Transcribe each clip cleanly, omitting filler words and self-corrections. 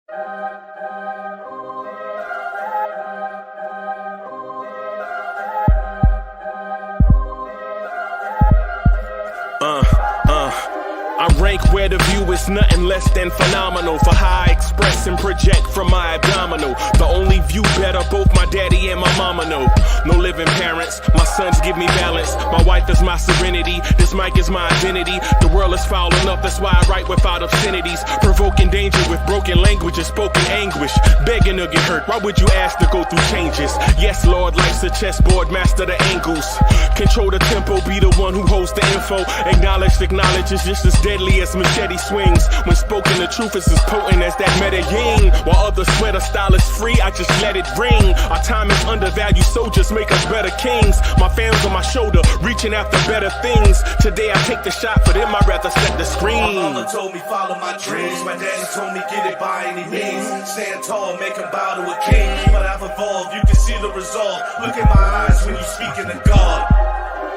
I rank where the view is nothing less than phenomenal. For how I express and project from my abdominal. The only view better, both my daddy and my mama know. No living parents, my sons give me balance. My wife is my serenity, this mic is my identity. The world is foul enough, that's why I write without obscenities. Provoking danger with broken language and spoken anguish. Begging to get hurt, why would you ask to go through changes? Yes, Lord, life's a chessboard, master the angles. Control the tempo, be the one who holds the info. Acknowledge is just as deadly as machete swings. When spoken, the truth is as potent as that Medellin. While others swear the style is free, I just let it ring. Our time is undervalued, soldiers make us better kings. My fans on my shoulder, reaching after better things. Today I take the shot, for them I'd rather set the screen. My mama told me follow my dreams. My daddy told me get it by any means. Stand tall, make him bow to a king. But I've evolved, you can see the resolve. Look in my eyes when you speaking to God.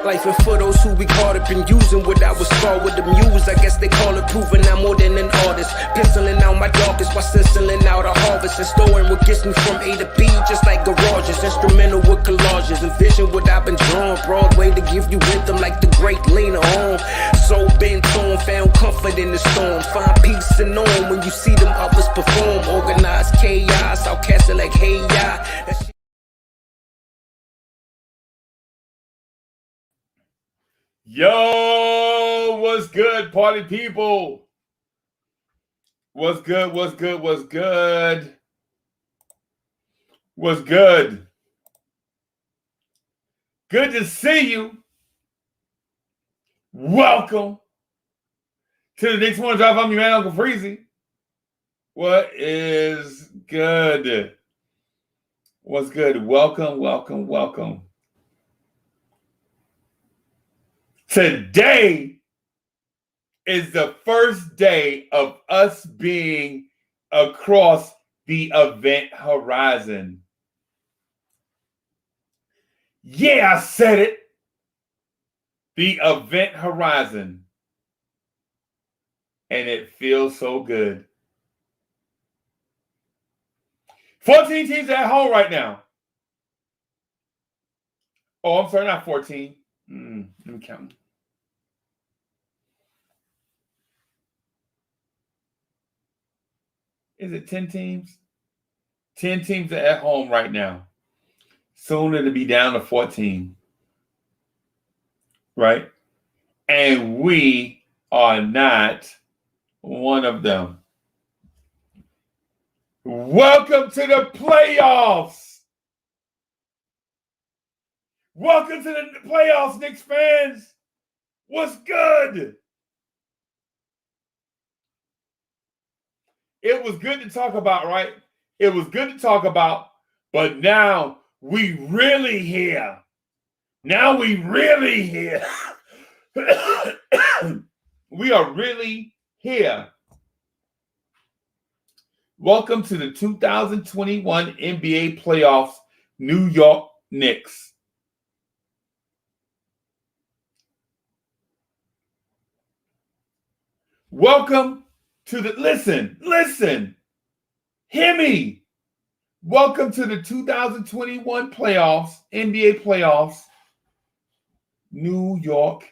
Life and for those who we caught up in using what I was scarred with the muse. I guess they call it proving I'm more than an artist. Penciling out my darkest while stenciling out a harvest. And storing what gets me from A to B, just like garages. Instrumental with collages. Envision what I've been drawing. Broadway to give you rhythm like the great Lena Horne. So bent on, found comfort in the storm. Find peace and on when you see them others perform. Organized chaos, outcasted like hey ya. Yo, what's good, party people? What's good, what's good, what's good? What's good? Good to see you. Welcome to the Knicks Morning Drive. I'm your man, Uncle Freezy. What is good? What's good? Welcome, welcome, welcome. Today is the first day of us being across the event horizon. Yeah, I said it. The event horizon. And it feels so good. 14 teams at home right now. Oh, I'm sorry, not 14. Let me count. Is it 10 teams? 10 teams are at home right now. Soon it'll be down to 14. Right? And we are not one of them. Welcome to the playoffs. Welcome to the playoffs, Knicks fans. What's good? It was good to talk about, right? It was good to talk about, but now we really here. Now we really here. We are really here. Welcome to the 2021 NBA playoffs, New York Knicks. Welcome to the, listen, hear me. Welcome to the 2021 playoffs, NBA playoffs, New York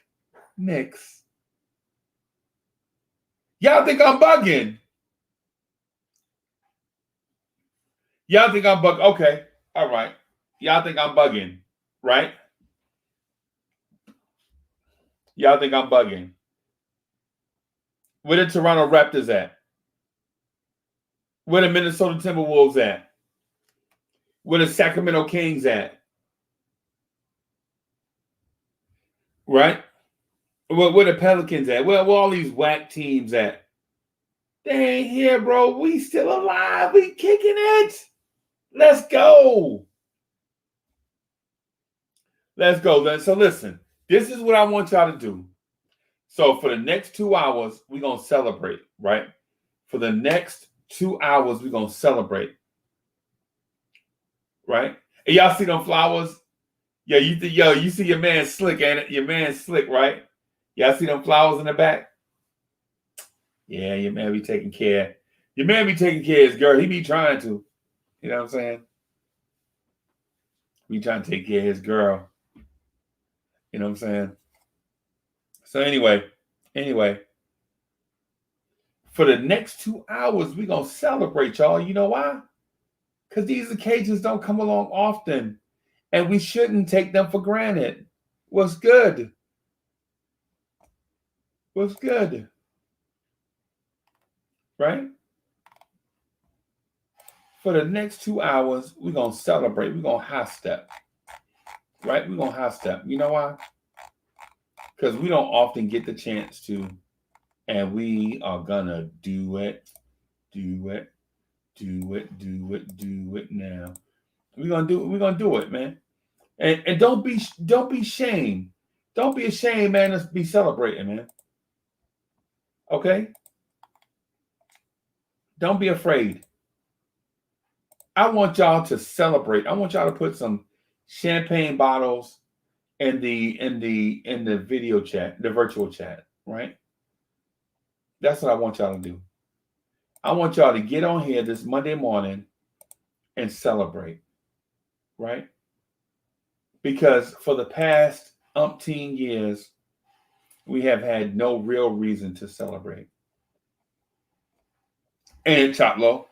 Knicks. Y'all think I'm bugging? Y'all think I'm bugging? Okay, all right. Y'all think I'm bugging, right? Y'all think I'm bugging. Where the Toronto Raptors at? Where the Minnesota Timberwolves at? Where the Sacramento Kings at? Right? Where the Pelicans at? Where all these whack teams at? They ain't here, bro. We still alive. We kicking it. Let's go. Let's go. So listen, this is what I want y'all to do. So for the next 2 hours, we're going to celebrate, right? For the next 2 hours, we're going to celebrate. Right? And y'all see them flowers? Yeah, you see your man Slick, ain't it? Your man Slick, right? Y'all see them flowers in the back? Yeah, your man be taking care. Your man be taking care of his girl. He be trying to. You know what I'm saying? Be trying to take care of his girl. You know what I'm saying? So anyway, for the next 2 hours, we're going to celebrate, y'all. You know why? Because these occasions don't come along often, and we shouldn't take them for granted. What's good? What's good? Right? For the next 2 hours, we're going to celebrate. We're going to high step. Right? We're going to high step. You know why? Because we don't often get the chance to, and we are going to do it now. We're going to do it, man. And don't be ashamed. Don't be ashamed, man, to be celebrating, man. Okay? Don't be afraid. I want y'all to celebrate. I want y'all to put some champagne bottles in the video chat, the virtual chat, right? That's what I want y'all to do. I want y'all to get on here this Monday morning and celebrate, right? Because for the past umpteen years, we have had no real reason to celebrate. And Chop Low,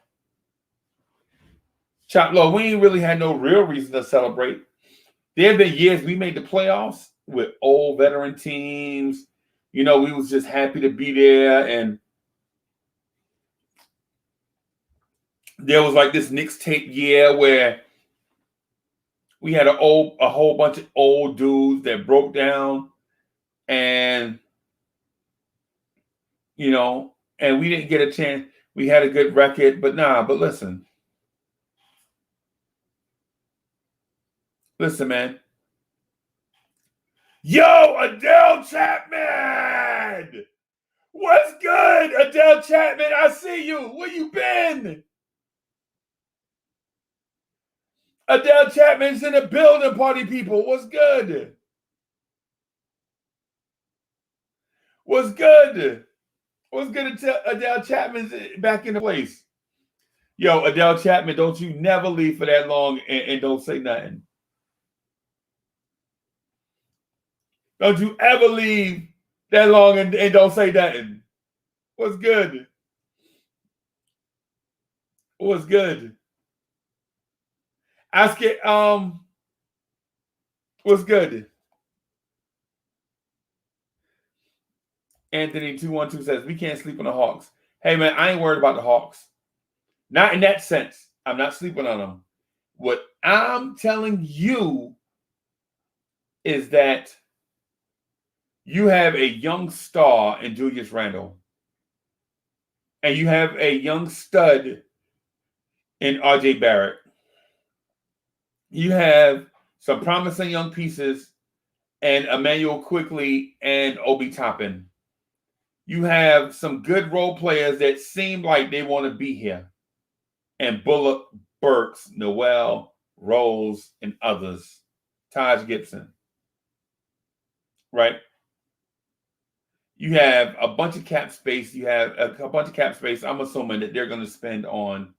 we ain't really had no real reason to celebrate. There have been years we made the playoffs with old veteran teams. You know, we was just happy to be there. And there was like this Knicks tape year where we had a whole bunch of old dudes that broke down, and you know, and we didn't get a chance. We had a good record, but listen, man. Yo, Adele Chapman! What's good, Adele Chapman? I see you. Where you been? Adele Chapman's in the building, party people. What's good? What's good? What's good? Adele Chapman's back in the place. Yo, Adele Chapman, don't you never leave for that long and don't say nothing. Don't you ever leave that long and don't say nothing. What's good? What's good? Ask it. What's good? Anthony 212 says we can't sleep on the Hawks. Hey man, I ain't worried about the Hawks. Not in that sense. I'm not sleeping on them. What I'm telling you is that you have a young star in Julius Randle, and you have a young stud in RJ Barrett. You have some promising young pieces and Emmanuel Quickly and Obi Toppin. You have some good role players that seem like they want to be here. And Bullock, Burks, Noel, Rose, and others. Taj Gibson. Right? You have a bunch of cap space. You have a bunch of cap space. I'm assuming that they're going to spend on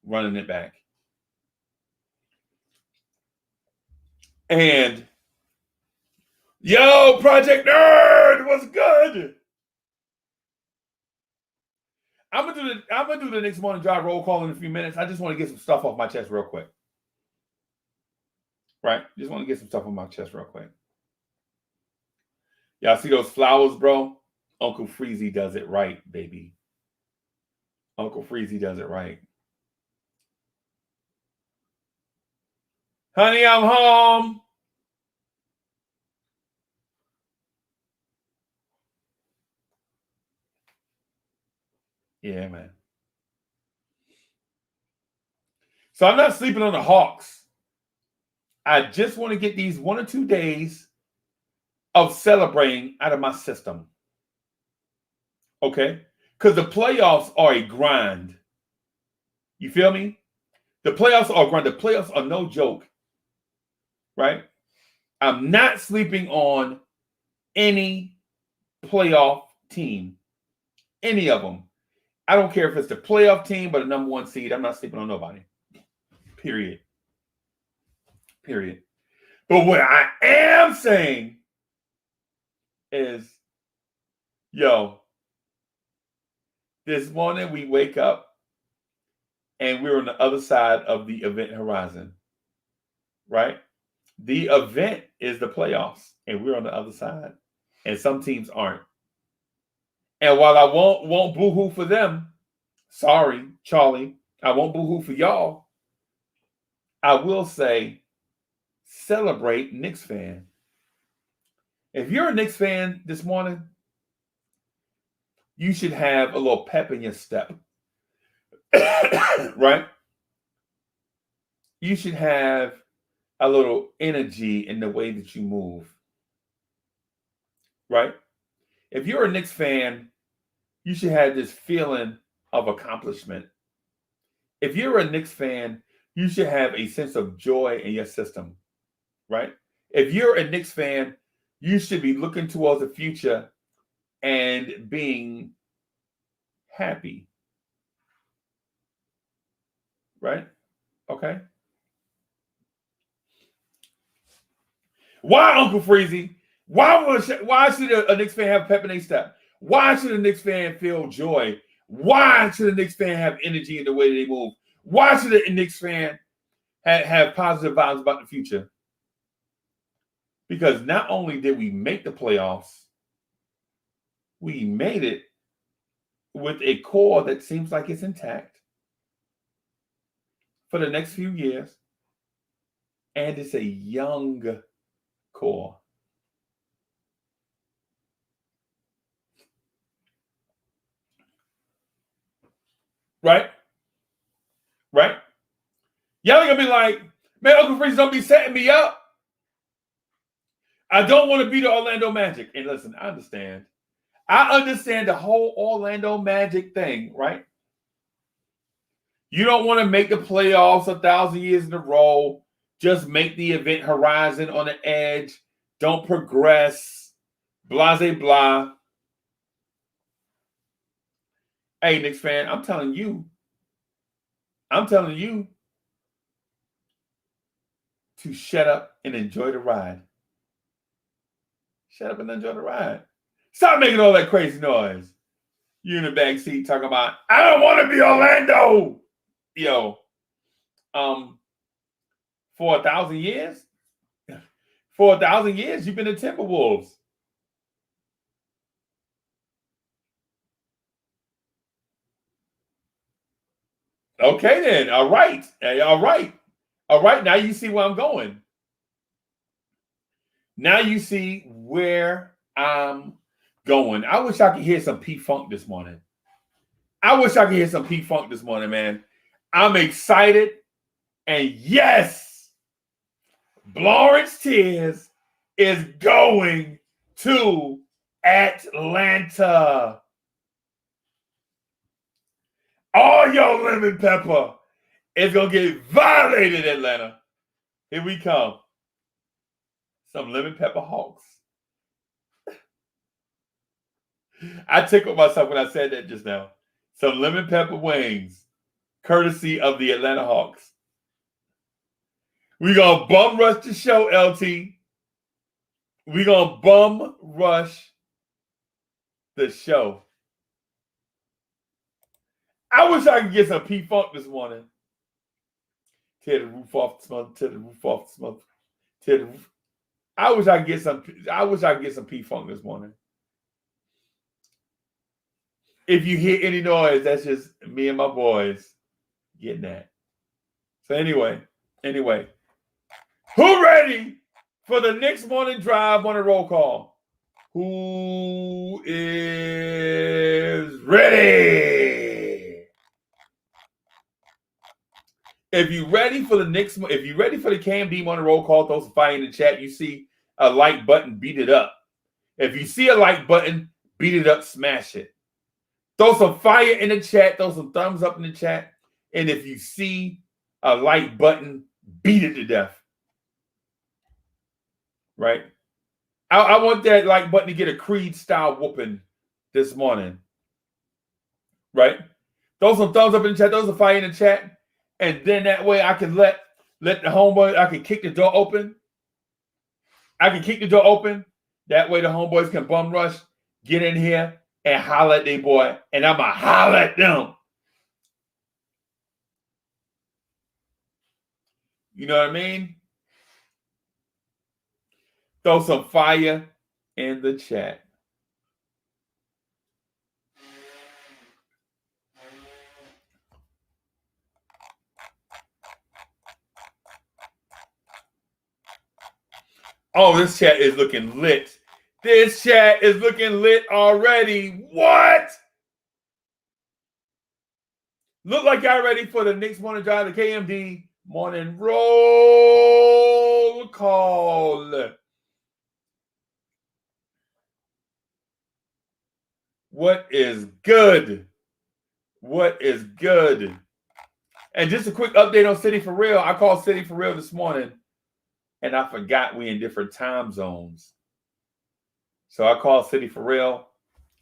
running it back. And yo, Project Nerd, what's good? I'm gonna do the next morning drive roll call in a few minutes. I just want to get some stuff off my chest real quick. Right? Just want to get some stuff off my chest real quick. Y'all see those flowers, bro? Uncle Freezy does it right, baby. Uncle Freezy does it right. Honey, I'm home. Yeah, man. So I'm not sleeping on the Hawks. I just want to get these 1 or 2 days of celebrating out of my system. Okay? Because the playoffs are a grind. You feel me? The playoffs are a grind. The playoffs are no joke. Right? I'm not sleeping on any playoff team. Any of them. I don't care if it's the playoff team, but a number one seed. I'm not sleeping on nobody. Period. But what I am saying is, yo, this morning we wake up and we're on the other side of the event horizon, right? The event is the playoffs, and we're on the other side, and some teams aren't. And while I won't boo-hoo for them, sorry, Charlie, I won't boo-hoo for y'all, I will say, celebrate Knicks fan. If you're a Knicks fan this morning, you should have a little pep in your step, right? You should have a little energy in the way that you move, right? If you're a Knicks fan, you should have this feeling of accomplishment. If you're a Knicks fan, you should have a sense of joy in your system, right? If you're a Knicks fan, you should be looking towards the future and being happy, right? Okay. Why, Uncle Freezy? Why should a Knicks fan have pep in their step? Why should a Knicks fan feel joy? Why should a Knicks fan have energy in the way they move? Why should a Knicks fan have positive vibes about the future? Because not only did we make the playoffs, we made it with a core that seems like it's intact for the next few years. And it's a young core. Right? Y'all are gonna be like, man, Uncle Freeze, don't be setting me up. I don't want to be the Orlando Magic. And listen, I understand the whole Orlando Magic thing, right? You don't want to make the playoffs 1,000 years in a row. Just make the event horizon on the edge. Don't progress. Blase blah. Hey, Knicks fan, I'm telling you to shut up and enjoy the ride. Shut up and enjoy the ride. Stop making all that crazy noise. You in the back seat talking about, I don't want to be Orlando. Yo, for 1,000 years? For 1,000 years, you've been the Timberwolves. Okay, then. All right. Now you see where I'm going. Now you see where I'm going. I wish I could hear some P-Funk this morning. Man. I'm excited. And yes, Blorange Tears is going to Atlanta. All your lemon pepper is going to get violated, Atlanta. Here we come. Some lemon pepper Hawks. I tickled myself when I said that just now. Some lemon pepper wings, courtesy of the Atlanta Hawks. We're going to bum rush the show, LT. We're going to bum rush the show. I wish I could get some P-Funk this morning. Tear the roof off the smoke. Tear the roof off the smoke. Tear the roof. I wish I could get some P-Funk this morning. If you hear any noise, that's just me and my boys getting that. So anyway, who ready for the next morning drive on a roll call? Who is ready? If you're ready for the Cam Deem on the roll call, throw some fire in the chat. You see a like button, beat it up. If you see a like button, beat it up, smash it. Throw some fire in the chat. Throw some thumbs up in the chat. And if you see a like button, beat it to death. Right? I want that like button to get a Creed-style whooping this morning. Right? Throw some thumbs up in the chat. Throw some fire in the chat. And then that way I can let the homeboy, I can kick the door open. I can kick the door open. That way the homeboys can bum rush, get in here, and holler at their boy. And I'm going to holler at them. You know what I mean? Throw some fire in the chat. Oh, this chat is looking lit. This chat is looking lit already. What? Look like y'all ready for the Knicks morning drive, the KMD morning roll call. What is good? What is good? And just a quick update on City for Real. I called City for Real this morning, and I forgot we in different time zones. So I called City for Real,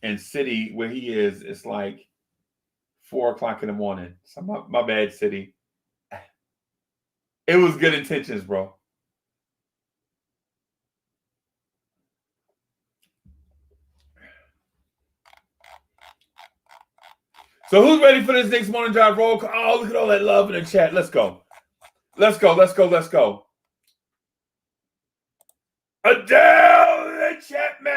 and City, where he is, it's like 4 o'clock in the morning. So my bad, City. It was good intentions, bro. So who's ready for this next morning drive roll call? Oh, look at all that love in the chat. Let's go. Let's go. Let's go. Let's go. Adele Chapman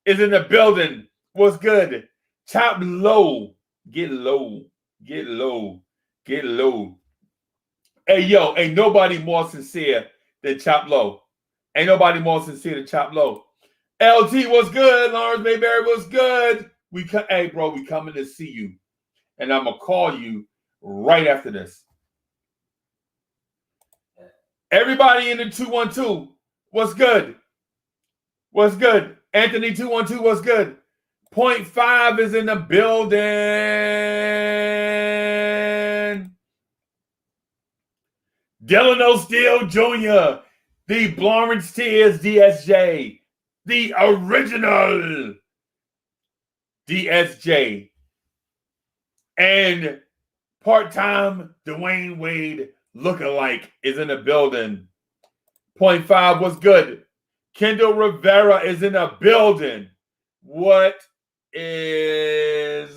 is in the building. What's good? Top low. Get low. Get low. Get low. Hey, yo, ain't nobody more sincere than Chop Low. Ain't nobody more sincere than Chop Low. LT, what's good? Lawrence Mayberry, what's good? Hey, bro, we coming to see you. And I'm going to call you right after this. Everybody in the 212, what's good? What's good? Anthony 212, what's good? 0.5 is in the building. Delano Steele Jr., the Blorange Tears DSJ. The original DSJ. And part-time Dwayne Wade lookalike is in the building. 0.5 was good. Kendall Rivera is in the building. What is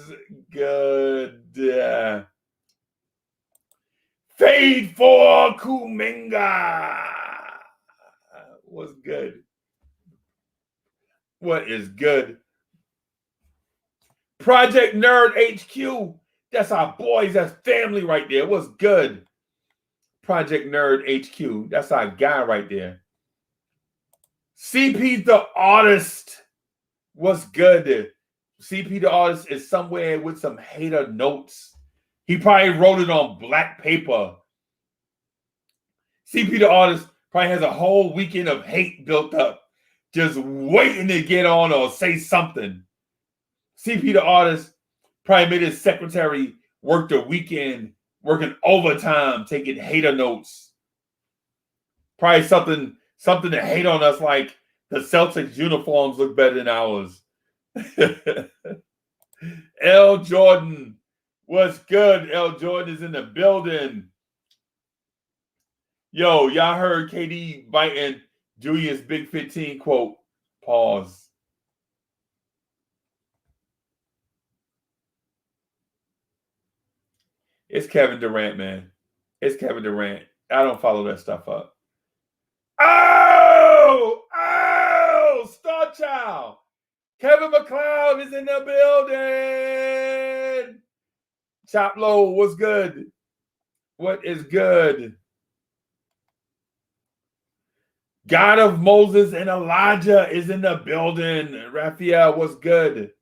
good? Fade for Kuminga. What's good? What is good? Project Nerd HQ. That's our boys. That's family right there. What's good? Project Nerd HQ. That's our guy right there. CP the Artist. What's good? CP the Artist is somewhere with some hater notes. He probably wrote it on black paper. CP the Artist probably has a whole weekend of hate built up, just waiting to get on or say something. CP the Artist probably made his secretary work the weekend, working overtime, taking hater notes. Probably something to hate on us, like the Celtics uniforms look better than ours. L. Jordan, what's good? L. Jordan is in the building. Yo, y'all heard KD biting Julius Big 15 quote. Pause. It's Kevin Durant, man. It's Kevin Durant. I don't follow that stuff up. Oh, Star Child. Kevin McLeod is in the building. Chop Low, what's good? What is good? God of Moses and Elijah is in the building. Raphael, what's good?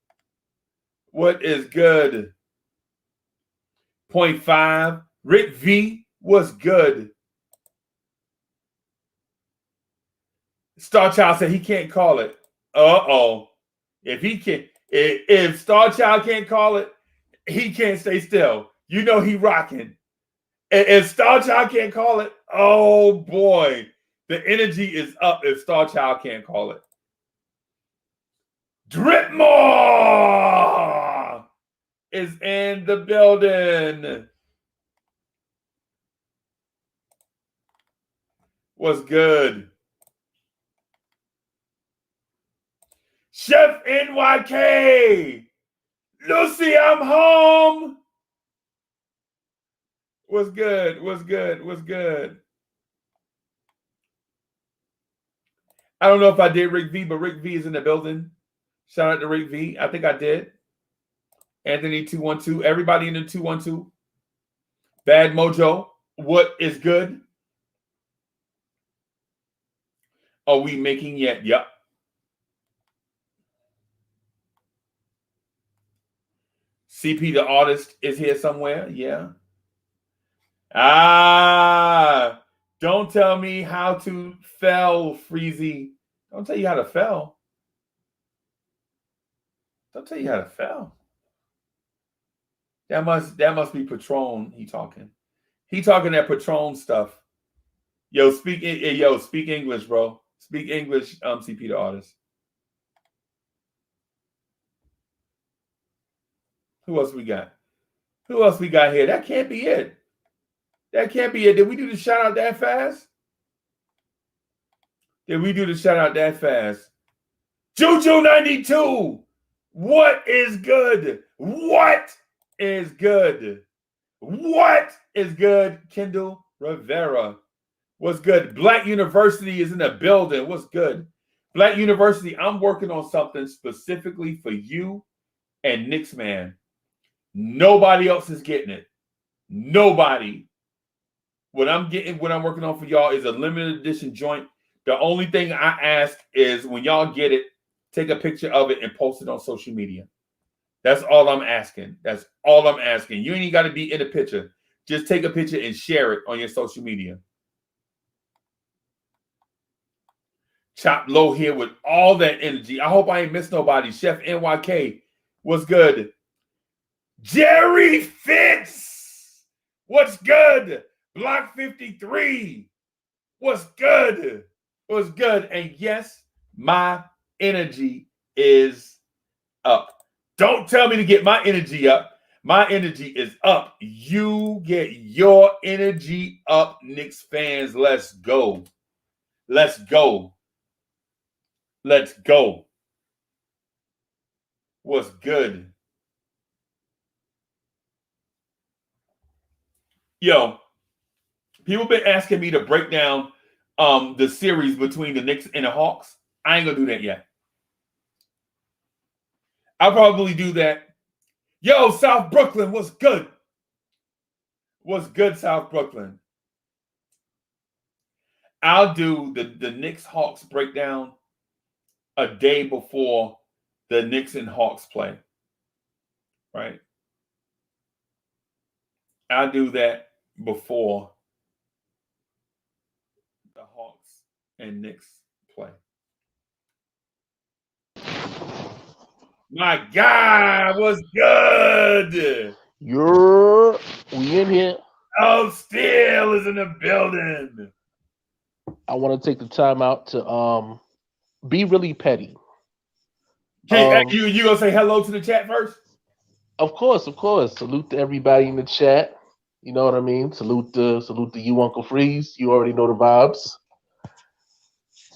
What is good? 0.5. Rick V, what's good? Star Child said he can't call it. Uh-oh. If Star Child can't call it, he can't stay still. You know he rocking. And if Star Child can't call it, oh boy. The energy is up if Star Child can't call it. Drip more! in the building. What's good? Chef NYK. Lucy, I'm home. What's good? What's good? What's good? I don't know if I did Rick V, but Rick V is in the building. Shout out to Rick V. I think I did. Anthony 212. Everybody in the 212. Bad Mojo. What is good? Are we making yet? Yep. CP the artist is here somewhere. Yeah. Don't tell me how to fell, Freezy. Don't tell you how to fell. Don't tell you how to fell. That must be Patron. He talking that Patron stuff. Yo, speak English, bro. Speak English, CP the artist. Who else we got? Who else we got here? That can't be it. That can't be it. Did we do the shout out that fast? Did we do the shout out that fast? Juju 92. What is good? What is good? What is good? Kendall Rivera. What's good? Black University is in the building. What's good? Black University, I'm working on something specifically for you and Knicks, man. Nobody else is getting it. Nobody. What I'm working on for y'all is a limited edition joint. The only thing I ask is when y'all get it, take a picture of it and post it on social media. That's all I'm asking. That's all I'm asking. You ain't even got to be in the picture. Just take a picture and share it on your social media. Chop Low here with all that energy. I hope I ain't missed nobody. Chef NYK, what's good? Jerry Fitz, what's good? Block 53, what's good? What's good? And yes, my energy is up. Don't tell me to get my energy up. My energy is up. You get your energy up, Knicks fans. Let's go. Let's go. Let's go. What's good? Yo, people been asking me to break down the series between the Knicks and the Hawks. I ain't gonna do that yet. I'll probably do that. Yo, South Brooklyn, what's good? What's good, South Brooklyn? I'll do the Knicks Hawks breakdown a day before the Knicks and Hawks play. Right? I'll do that before the Hawks and Knicks play. My God, what's good? We in here. Oh, Steel is in the building. I want to take the time out to be really petty. Okay, you gonna say hello to the chat first? Of course. Salute to everybody in the chat. You know what I mean? Salute to you, Uncle Freeze. You already know the vibes.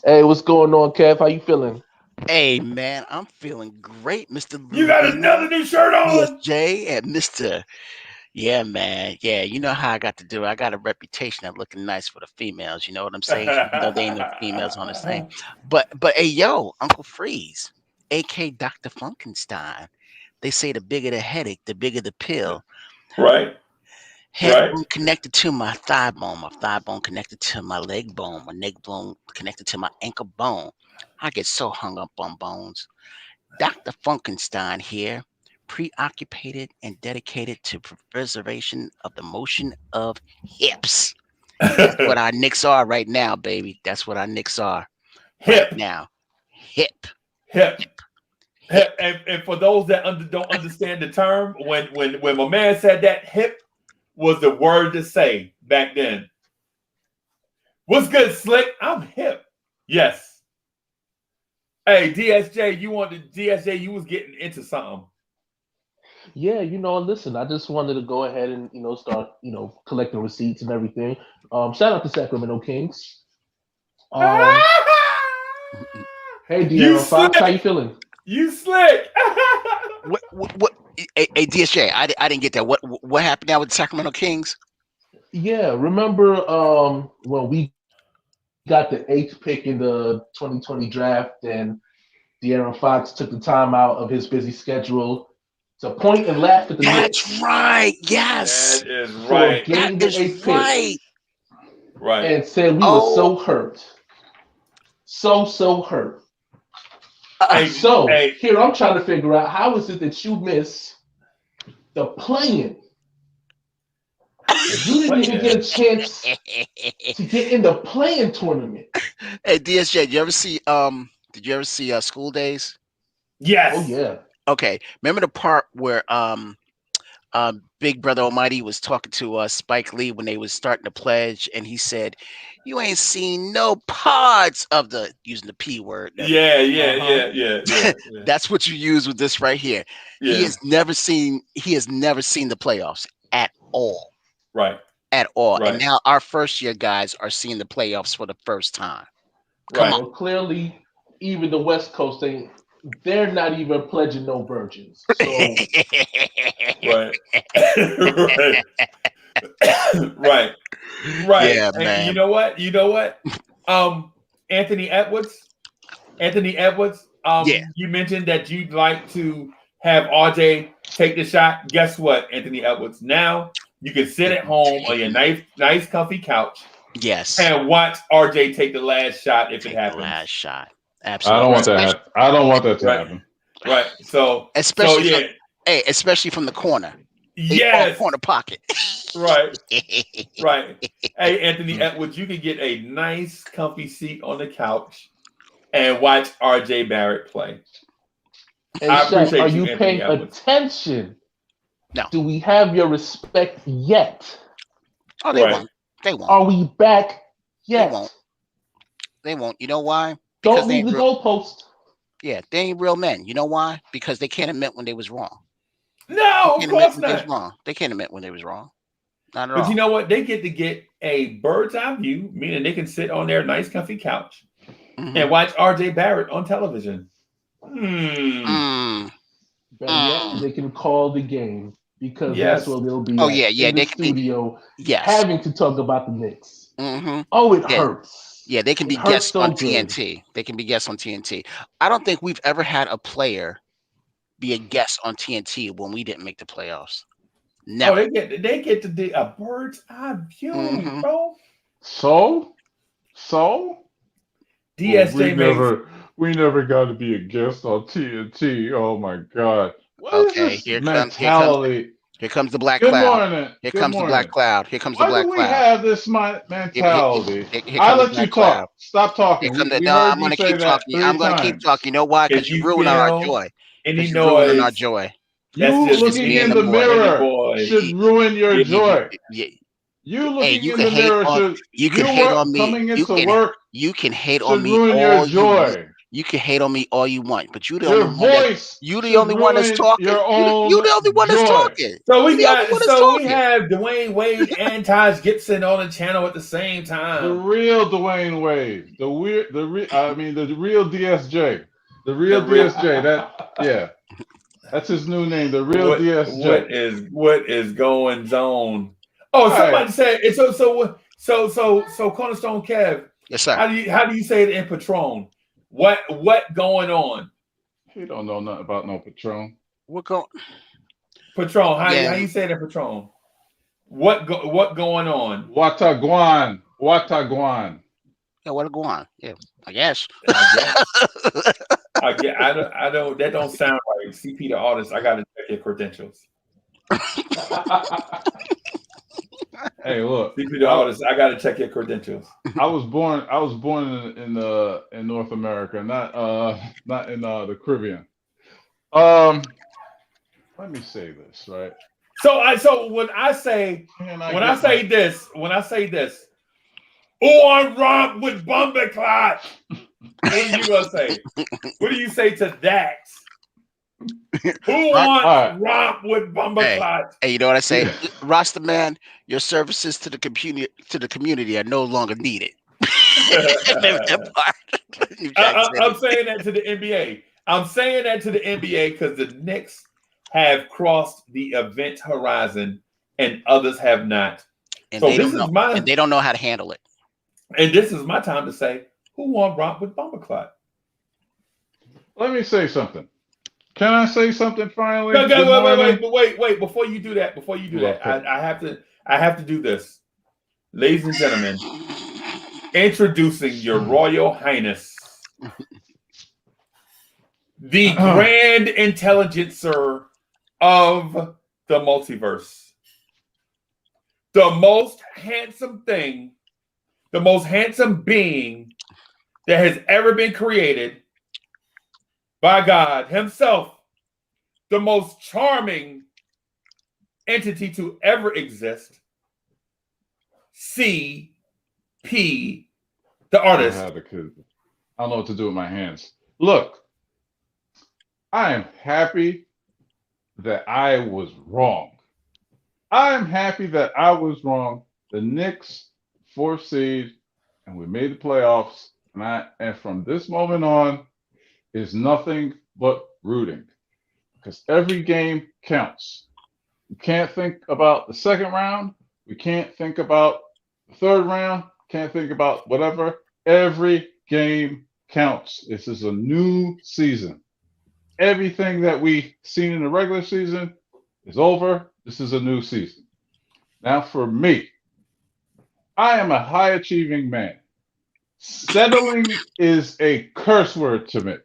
Hey, what's going on, Kev? How you feeling? Hey man, I'm feeling great, Mr. You got another new shirt on? ESJ and Mr. Yeah, man. Yeah, you know how I got to do it. I got a reputation of looking nice for the females. You know what I'm saying? Even though they ain't no females on this thing. But hey, yo, Uncle Freeze, A.K. Dr. Funkenstein. They say the bigger the headache, the bigger the pill. Right. Head bone connected to my thigh bone connected to my leg bone connected to my ankle bone. I get so hung up on bones. Dr. Funkenstein here, preoccupied and dedicated to preservation of the motion of hips. That's what our Knicks are right now, baby. That's what our Knicks are right now. Hip. And for those that don't understand the term, when my man said that, hip was the word to say back then. What's good, Slick? I'm hip. Yes. Hey, DSJ, you was getting into something. Yeah, listen, I just wanted to go ahead and start collecting receipts and everything. Shout out to Sacramento Kings. Um, hey, You De'Aaron Fox, how slick. you feeling? You slick. What? Hey, DSJ, I didn't get that. What happened now with the Sacramento Kings? Yeah, remember when we got the 8th pick in the 2020 draft, and De'Aaron Fox took the time out of his busy schedule to point and laugh at the That's Knicks right. Yes, That is for right. that getting the is 8th pick right. Right. and said we were Oh, so hurt. So hurt. Hey, So hey, here I'm trying to figure out how is it that you miss the play-in? You didn't even get a chance to get in the play-in tournament. Hey, DSJ, did you ever see School Days? Oh yes. yeah. Okay, remember the part where Big Brother Almighty was talking to Spike Lee when they was starting to pledge, and he said, "You ain't seen no parts of the," using the P word. Yeah. That's what you use with this right here. He Yeah. has never seen the playoffs at all. Right. At all. And Right. now our first year guys are seeing the playoffs for the first time. Come Right. on. Well, clearly, even the West Coast they're not even pledging no virgins. So Right. Right. Right. Right. Yeah, And you man. know what? You know what? Anthony Edwards. Anthony Edwards. Yeah. You mentioned that you'd like to have RJ take the shot. Guess what, Anthony Edwards? Now you can sit at home on your nice comfy couch Yes. and watch RJ take the last shot if it Take the happens. last shot. I Absolutely. don't want that. I don't want that to Right. happen. Right. So Especially yeah. especially from the corner. Yes. Corner pocket. Right. Right. Hey, Anthony Edwards, you can get a nice comfy seat on the couch and watch RJ Barrett play. and I Shaq, appreciate are you, you Anthony paying Edwards. attention? No. Do we have your respect yet? Oh, they Right. won't. They won't. Are we back yet? won't. They won't. You know why? Don't they leave the ain't real, goalpost. yeah, they ain't real men. You know why? Because they can't admit when they was wrong. No, They of can't admit course when they was not. wrong. They can't admit when they was wrong. Not at But all. you know what? They get to get a bird's eye view, meaning they can sit on their nice comfy couch Mhm. and watch RJ Barrett on television. Mm. Better yet, they can call the game because Yes. that's where they'll be Oh, at, yeah, in the they can be- studio Yes. having to talk about the Knicks. hmm Oh, it Yeah. hurts. Yeah, they can be It hurts guests so on good. TNT. They can be guests on TNT. I don't think we've ever had a player be a guest on TNT when we didn't make the playoffs. Never. Oh, they get to do a bird's eye view, Mhm. bro. So DSJ makes we never got to be a guest on TNT. Oh my God. What is Okay, this here mentality? comes the black Good cloud. morning. Here Good comes the morning. black cloud. Here comes the Why black do we cloud. have this mentality? Here I comes the let you black cloud. talk. Stop Here talking. come the We no. heard I'm you gonna say keep that talking. 3 I'm gonna keep times. talking. You know why? Because if you're you ruining our feel joy. any Because you're ruining our noise, joy. that's You just looking me in and the the boy. mirror boy. should ruin your You- joy. you- You Hey, looking you in can the hate mirror on. should You can you hate work on me. coming You into can. work You can hate on should me ruin your all you want. joy. You can hate on me all you want, but you the Your only one that. voice You the should only one that's ruin talking. your You own the only one that's joy. talking. So You the only one that's we talking. have Dwayne Wade and Taj Gibson on the channel at the same The time. real Dwayne Wade, the real DSJ, the real The real- DSJ. That's his new name, the real What DSJ. is going on? Oh, All somebody right. said so Cornerstone Kev. Yes, sir. How do you say it in Patron? What going on? He don't know nothing about no Patron. We're going. Patron, how Yeah. you say it in Patron? What going on? Wataguan. Yeah, what go on? Yeah, I guess. I don't that don't sound right. CP the artist, I gotta check your credentials. Hey, look. CP the artist, I gotta check your credentials. I was born in North America, not in the Caribbean. Let me say this, right? So when I say this, on romp with Bumbleclot, what are you gonna say? What do you say to that? Who wants romp with Bumba Hey, Clot? hey, you know what I say? Rasta man, your services to the community are no longer needed. Remember that part? New Jack said I'm it. saying that to the NBA. I'm saying that to the NBA because the Knicks have crossed the event horizon and others have not. And So they this don't know, is my and they don't know how to handle it. and this is my time to say, who won romp with Bumba Clot? Let me say something. Can I say something finally? No, Good morning. wait. Before you do that, I have to do this. Ladies and gentlemen, introducing your Royal Highness, the Grand Intelligencer of the multiverse. The most handsome thing, the most handsome being that has ever been created by God Himself, the most charming entity to ever exist. C.P. the artist. I don't know what to do with my hands. Look, I am happy that I was wrong. I am happy that I was wrong. The Knicks, 4th seed, and we made the playoffs. And from this moment on, is nothing but rooting, because every game counts. We can't think about the second round. We can't think about the third round. Can't think about whatever. Every game counts. This is a new season. Everything that we seen in the regular season is over. This is a new season. Now, for me, I am a high achieving man. Settling is a curse word to me.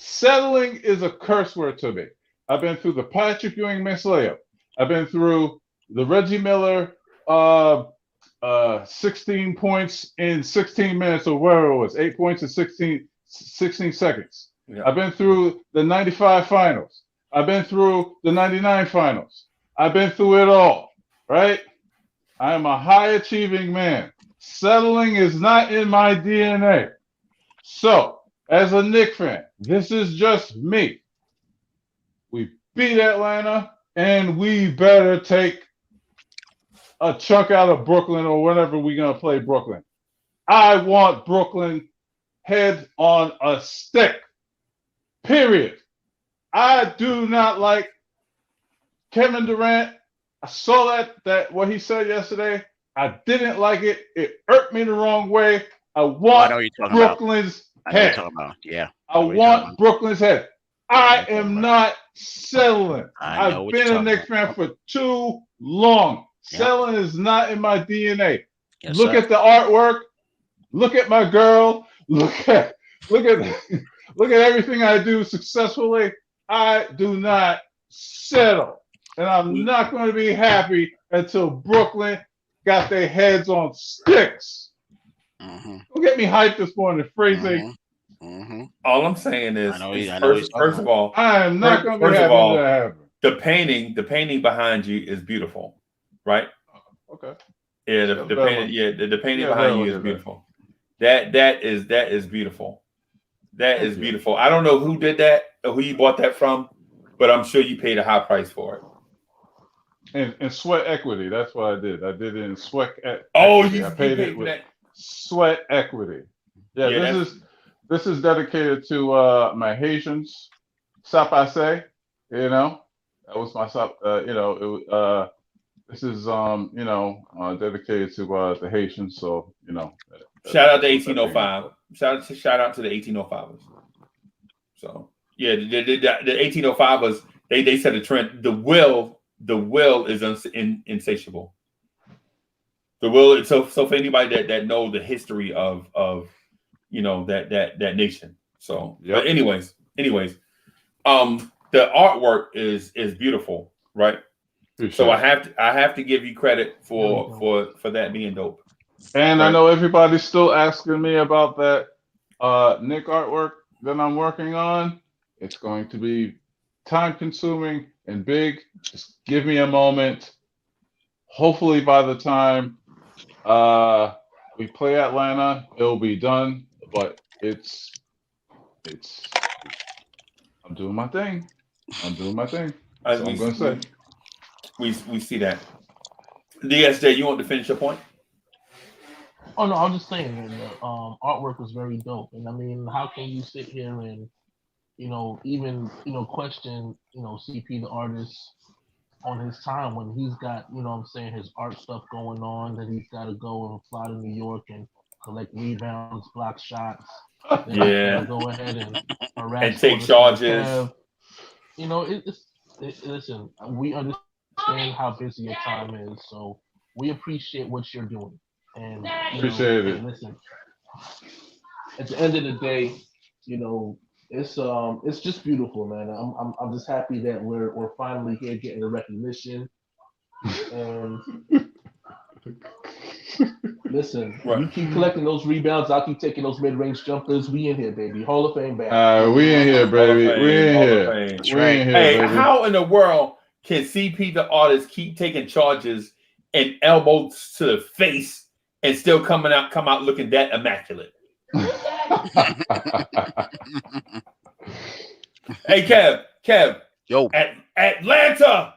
Settling is a curse word to me. I've been through the Patrick Ewing missed layup. I've been through the Reggie Miller 16 points in 16 minutes, or whatever it was, 8 points in 16 seconds. Yeah. I've been through the 95 finals. I've been through the 99 finals. I've been through it all, right? I am a high achieving man. Settling is not in my DNA. So, as a Knicks fan, this is just me. We beat Atlanta, and we better take a chunk out of Brooklyn or whenever we're going to play Brooklyn. I want Brooklyn head on a stick. Period. I do not like Kevin Durant. I saw that what he said yesterday. I didn't like it. It irked me the wrong way. I want Brooklyn's head. Yeah. I want Brooklyn's head. I am not settling. I've been a Knicks fan for too long. Yep. Settling is not in my DNA. Yes, look at the artwork. Look at my girl. Look at everything I do successfully. I do not settle. And I'm not going to be happy until Brooklyn got their heads on sticks. Don't get me hyped this morning, Phrasing. All I'm saying is, first of all, I am not going to be happy to have it. The painting behind you is beautiful, right? Okay. Yeah, the painting behind you is beautiful. That is beautiful. That is beautiful. I don't know who did that or who you bought that from, but I'm sure you paid a high price for it. And sweat equity. That's what I did. I did it in sweat equity. Oh, I paid it with that. Sweat equity. Yeah, this is dedicated to my Haitians. Sapase, you know. That was my this is dedicated to the Haitians, so shout out to 1805. Shout out to the 1805ers. So yeah, the 1805ers, they set a trend. The will is insatiable. The will. So for anybody that know the history of that nation. So yep. But anyways, the artwork is beautiful, right? So I have to give you credit for that being dope. And right? I know everybody's still asking me about that Nick artwork that I'm working on. It's going to be time consuming and big. Just give me a moment. Hopefully by the time we play Atlanta, it'll be done. But it's I'm doing my thing. I'm doing my thing. That's all I'm gonna say. We see that. DSJ, you want to finish your point? Oh no, I'm just saying that the artwork was very dope, and I mean, how can you sit here and even question CP the artist on his time when he's got what I'm saying, his art stuff going on, that he's got to go and fly to New York and collect rebounds, block shots, then he's Yeah. got to go ahead and harass And take artists like charges. Kev. Listen, we understand how busy your time is, so we appreciate what you're doing. And Appreciate it. and listen, at the end of the day, it's just beautiful, man. I'm just happy that we're finally here getting the recognition. And listen, Right. you keep collecting those rebounds, I'll keep taking those mid-range jumpers. We in here, baby. Hall of Fame back. We in here, baby. We in here. That's We right. in here, Hey, baby. how in the world can CP the artist keep taking charges and elbows to the face and still come out looking that immaculate? Hey, Kev. Yo, Atlanta,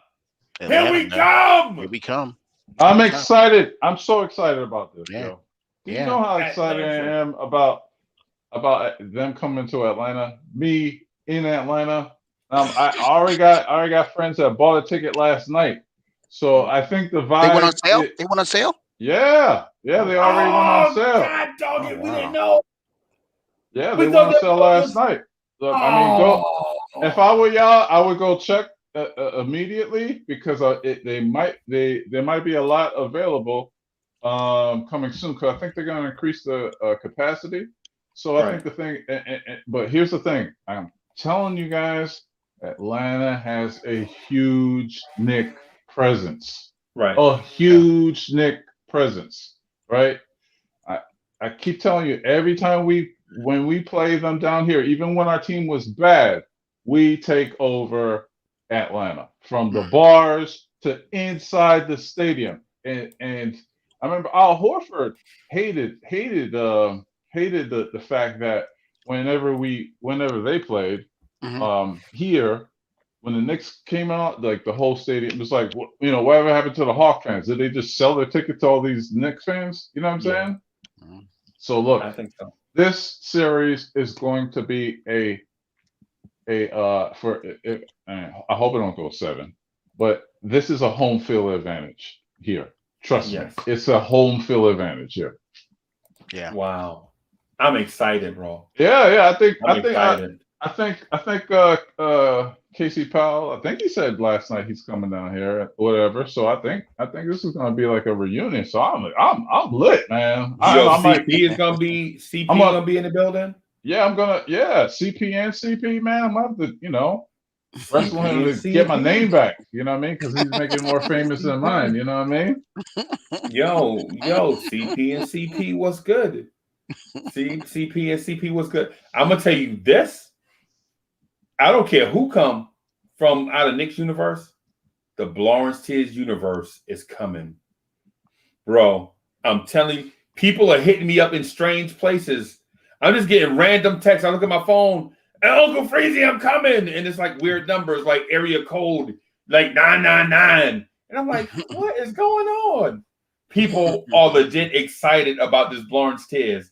here we come. Here we come. I'm excited. I'm so excited about this, Yeah. yo. Do Yeah. you know how excited I am about them coming to Atlanta? Me in Atlanta. I already got friends that bought a ticket last night. So I think the vibe. They went on sale. They went on sale. Yeah, they already went on sale. God dog it, we wow. didn't know. Yeah, We they thought went on that sale was- last night. Look, I mean, go. If I were y'all, I would go check immediately because there might be a lot available coming soon because I think they're going to increase the capacity. So I think the thing, but here's the thing: I'm telling you guys, Atlanta has a huge Knick presence. Right. A huge Knick presence, right? I keep telling you, every time when we play them down here, even when our team was bad, we take over Atlanta from the bars to inside the stadium. And I remember Al Horford hated the fact that whenever they played here, when the Knicks came out, like the whole stadium was like, whatever happened to the Hawk fans? Did they just sell their ticket to all these Knicks fans? You know what I'm saying? So look, I think so. this series is going to be I hope it don't go 7, but this is a home field advantage here. Trust me, it's a home field advantage here. Yeah. Wow. I'm excited, bro. Yeah. I think Casey Powell, I think he said last night he's coming down here, whatever. So I think this is gonna be like a reunion. So I'm lit, man. CP is gonna be gonna be in the building. Yeah, CP and CP, man. I'm gonna have to, wrestle him to get my name back. You know what I mean? Because he's making more famous than mine. You know what I mean? Yo, CP and CP was good. CP and CP was good. I'm gonna tell you this. I don't care who come from out of Knicks universe. The Blorange universe is coming, bro. I'm telling you, people are hitting me up in strange places. I'm just getting random texts. I look at my phone, and Uncle Freezy, I'm coming, and it's like weird numbers, like area code, like 999, and I'm like, what is going on? People are legit excited about this Blorange Tears.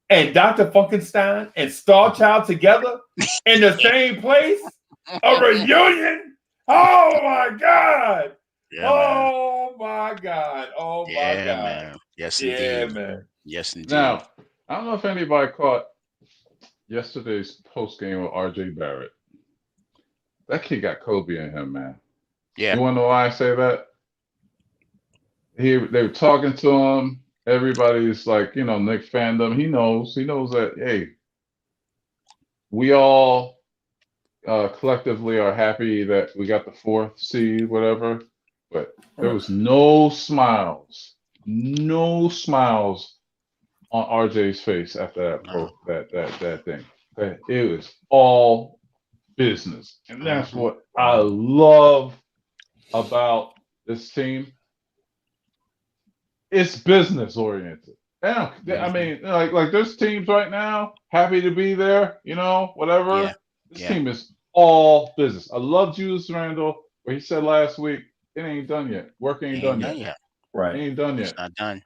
And Dr. Funkenstein and Star Child together in the same place? A reunion? Oh my God. Yeah, oh my God. Oh my God. Man. Yes, yeah, indeed. Man. Yes, indeed. Now, I don't know if anybody caught yesterday's post game with RJ Barrett. That kid got Kobe in him, man. Yeah. You want to know why I say that? They were talking to him. Everybody's like, Knick fandom. He knows that, hey, we all collectively are happy that we got the 4th seed, whatever. But there was no smiles on RJ's face after that thing. It was all business. And that's what I love about this team. It's business oriented. I mean, like there's teams right now happy to be there, whatever. Yeah. This team is all business. I love Julius Randle, where he said last week, it ain't done yet. Work ain't He done ain't yet. done yet. Right. Ain't done It's yet. not done.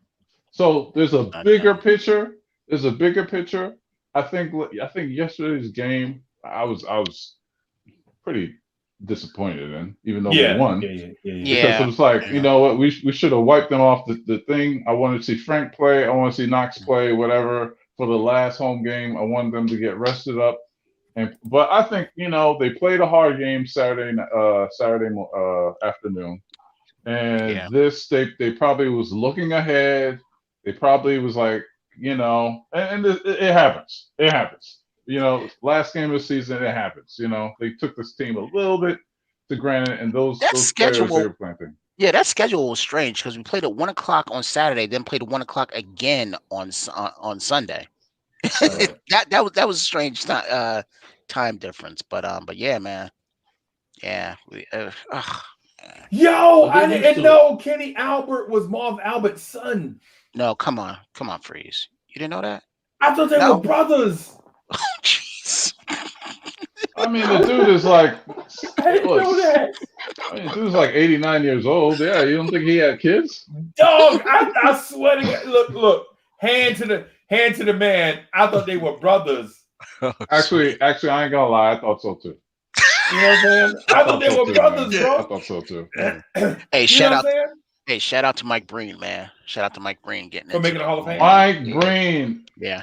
So there's a Not bigger done. picture. There's a bigger picture. I think yesterday's game, I was pretty disappointed in, even though we won. Because it was like, you know what, we should have wiped them off the thing. I wanted to see Frank play. I want to see Knox play, whatever. For the last home game, I wanted them to get rested up. But I think, you know, they played a hard game Saturday afternoon. And they probably was looking ahead. They probably was like, you know, and it happens. It happens. You know, last game of the season, it happens. You know, they took this team a little bit to granted, and those players they were playing. Yeah, that schedule was strange because we played at 1:00 on Saturday, then played at 1:00 again on Sunday. that was a strange time difference, but yeah, man, yeah. Yo, I didn't know Kenny Albert was Marv Albert's son. No, come on, Freeze. You didn't know that? I thought they were brothers. Oh, jeez. I mean, the dude is like, I didn't know that. I mean, the dude's like 89 years old. Yeah, you don't think he had kids? Dog, I swear to God. Look, hand to the man. I thought they were brothers. Actually, I ain't gonna lie. I thought so too. You know what I'm saying? I thought they were brothers, man. bro. I thought so too. Hey, shout out to Mike Breen, man. Shout out to Mike Breen getting for making a Hall of Fame. Mike Breen. Yeah.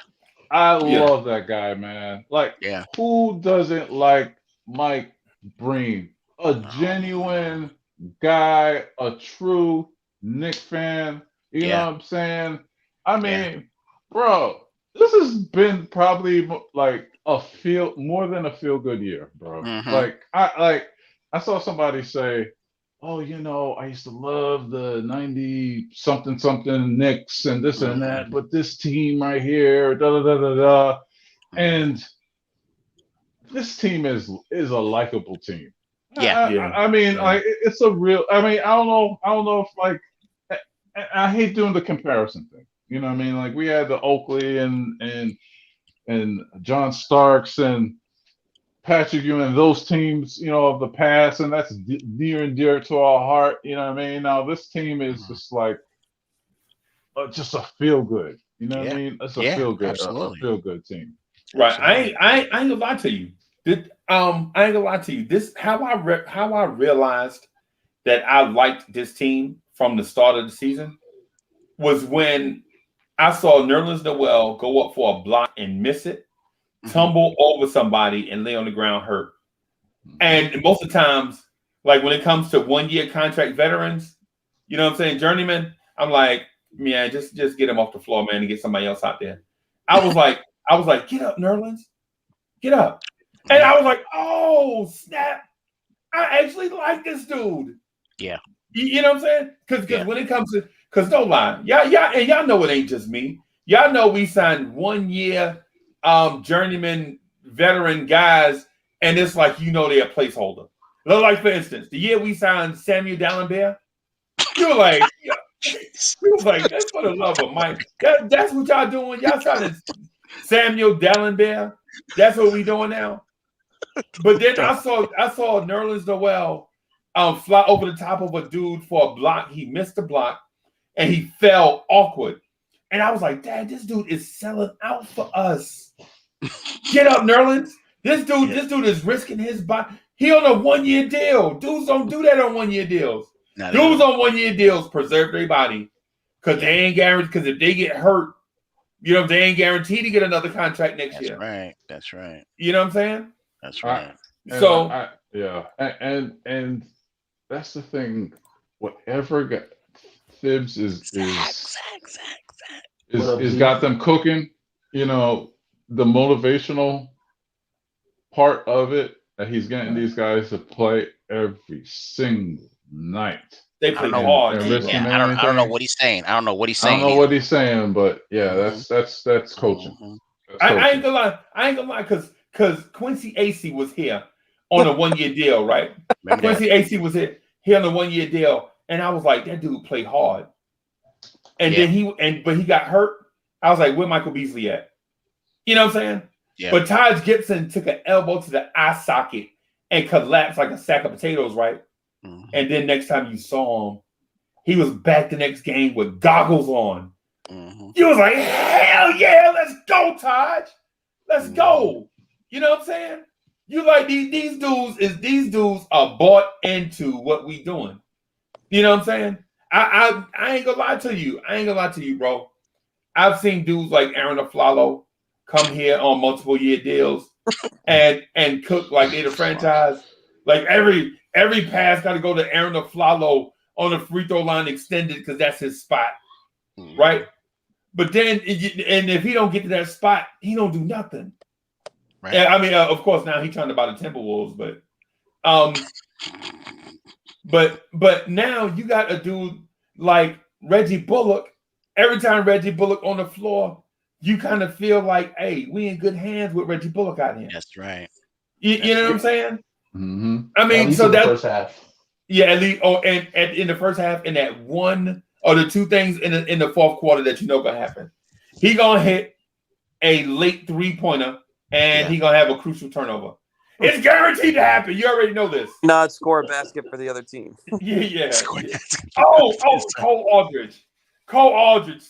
I love that guy, man. Like, who doesn't like Mike Breen? A genuine guy, a true Knicks fan. You know what I'm saying? I mean, bro, this has been probably like more than a feel good year, bro. Like I saw somebody say, oh, you know, I used to love the 90 something Knicks and this and that, but this team right here, da da da da da. And this team is a likable team. I mean, like it's a real. I mean, I don't know if like I hate doing the comparison thing. You know what I mean? Like we had the Oakley and John Starks and Patrick Ewing and those teams, you know, of the past, and that's near and dear to our heart. You know what I mean? Now this team is just like just a feel good. You know what I mean? It's a feel good, a feel good team. Right. I ain't gonna lie to you. I ain't gonna lie to you. This how I realized that I liked this team from the start of the season was when I saw Nerlens Noel go up for a block and miss it, tumble over somebody and lay on the ground hurt. And most of the times, like when it comes to 1-year contract veterans, you know what I'm saying, journeyman, I'm like, man, just get him off the floor, man, and get somebody else out there. I was like, get up, Nerlens, get up. And I was like, oh, snap. I actually like this dude. Yeah. You know what I'm saying? Because when it comes to, because don't lie, y'all know it ain't just me. Y'all know we signed 1-year journeyman veteran guys, and it's like, you know, they're a placeholder. Like, for instance, the year we signed Samuel Dallenberg, you were like, that's for the love of Mike. That's what y'all doing. Y'all signing Samuel Dallenberg. That's what we doing now. But then I saw Nerlens Noel fly over the top of a dude for a block. He missed the block and he fell awkward. And I was like, Dad, this dude is selling out for us. Get up, Nerlens. This dude is risking his body. He on a 1-year deal. Dudes don't do that on 1-year deals. Dudes on 1-year deals preserve their body because they ain't guaranteed. Because if they get hurt, you know, they ain't guaranteed to get another contract next year. That's right. You know what I'm saying? That's right. And that's the thing. Whatever Thibs is got them cooking. You know, the motivational part of it that he's getting these guys to play every single night. They play hard. I don't know what he's saying. I don't know what he's saying, but yeah, that's coaching. That's I ain't gonna lie, because Quincy AC was here on a 1-year deal, right? Quincy AC was here on a 1-year deal, and I was like, that dude played hard. And then but he got hurt. I was like, where Michael Beasley at? You know what I'm saying? Yeah. But Taj Gibson took an elbow to the eye socket and collapsed like a sack of potatoes, right? Mhm. And then next time you saw him, he was back the next game with goggles on. Mhm. You was like, hell yeah, let's go, Taj. Let's go. You know what I'm saying? You like these dudes are bought into what we doing. You know what I'm saying? I ain't gonna lie to you. I ain't gonna lie to you, bro. I've seen dudes like Aaron Aflalo come here on multiple year deals and cook like they the franchise. Like every pass got to go to Aaron Aflalo on the free throw line extended because that's his spot, right? But then, and if he don't get to that spot, he don't do nothing. Right. And I mean, of course, now he's trying to buy the Timberwolves, but now you got a dude like Reggie Bullock. Every time Reggie Bullock on the floor, you kind of feel like, hey, we in good hands with Reggie Bullock out here. That's right. You know what I'm saying? Mm-hmm. I mean, so in the that's first half. Yeah, at least. Oh, and in the first half, and that one or the two things in the fourth quarter that you know gonna happen, he gonna hit a late 3-pointer, and he gonna have a crucial turnover. It's guaranteed to happen. You already know this. Not score a basket for the other team. Yeah. Oh, Cole Aldridge.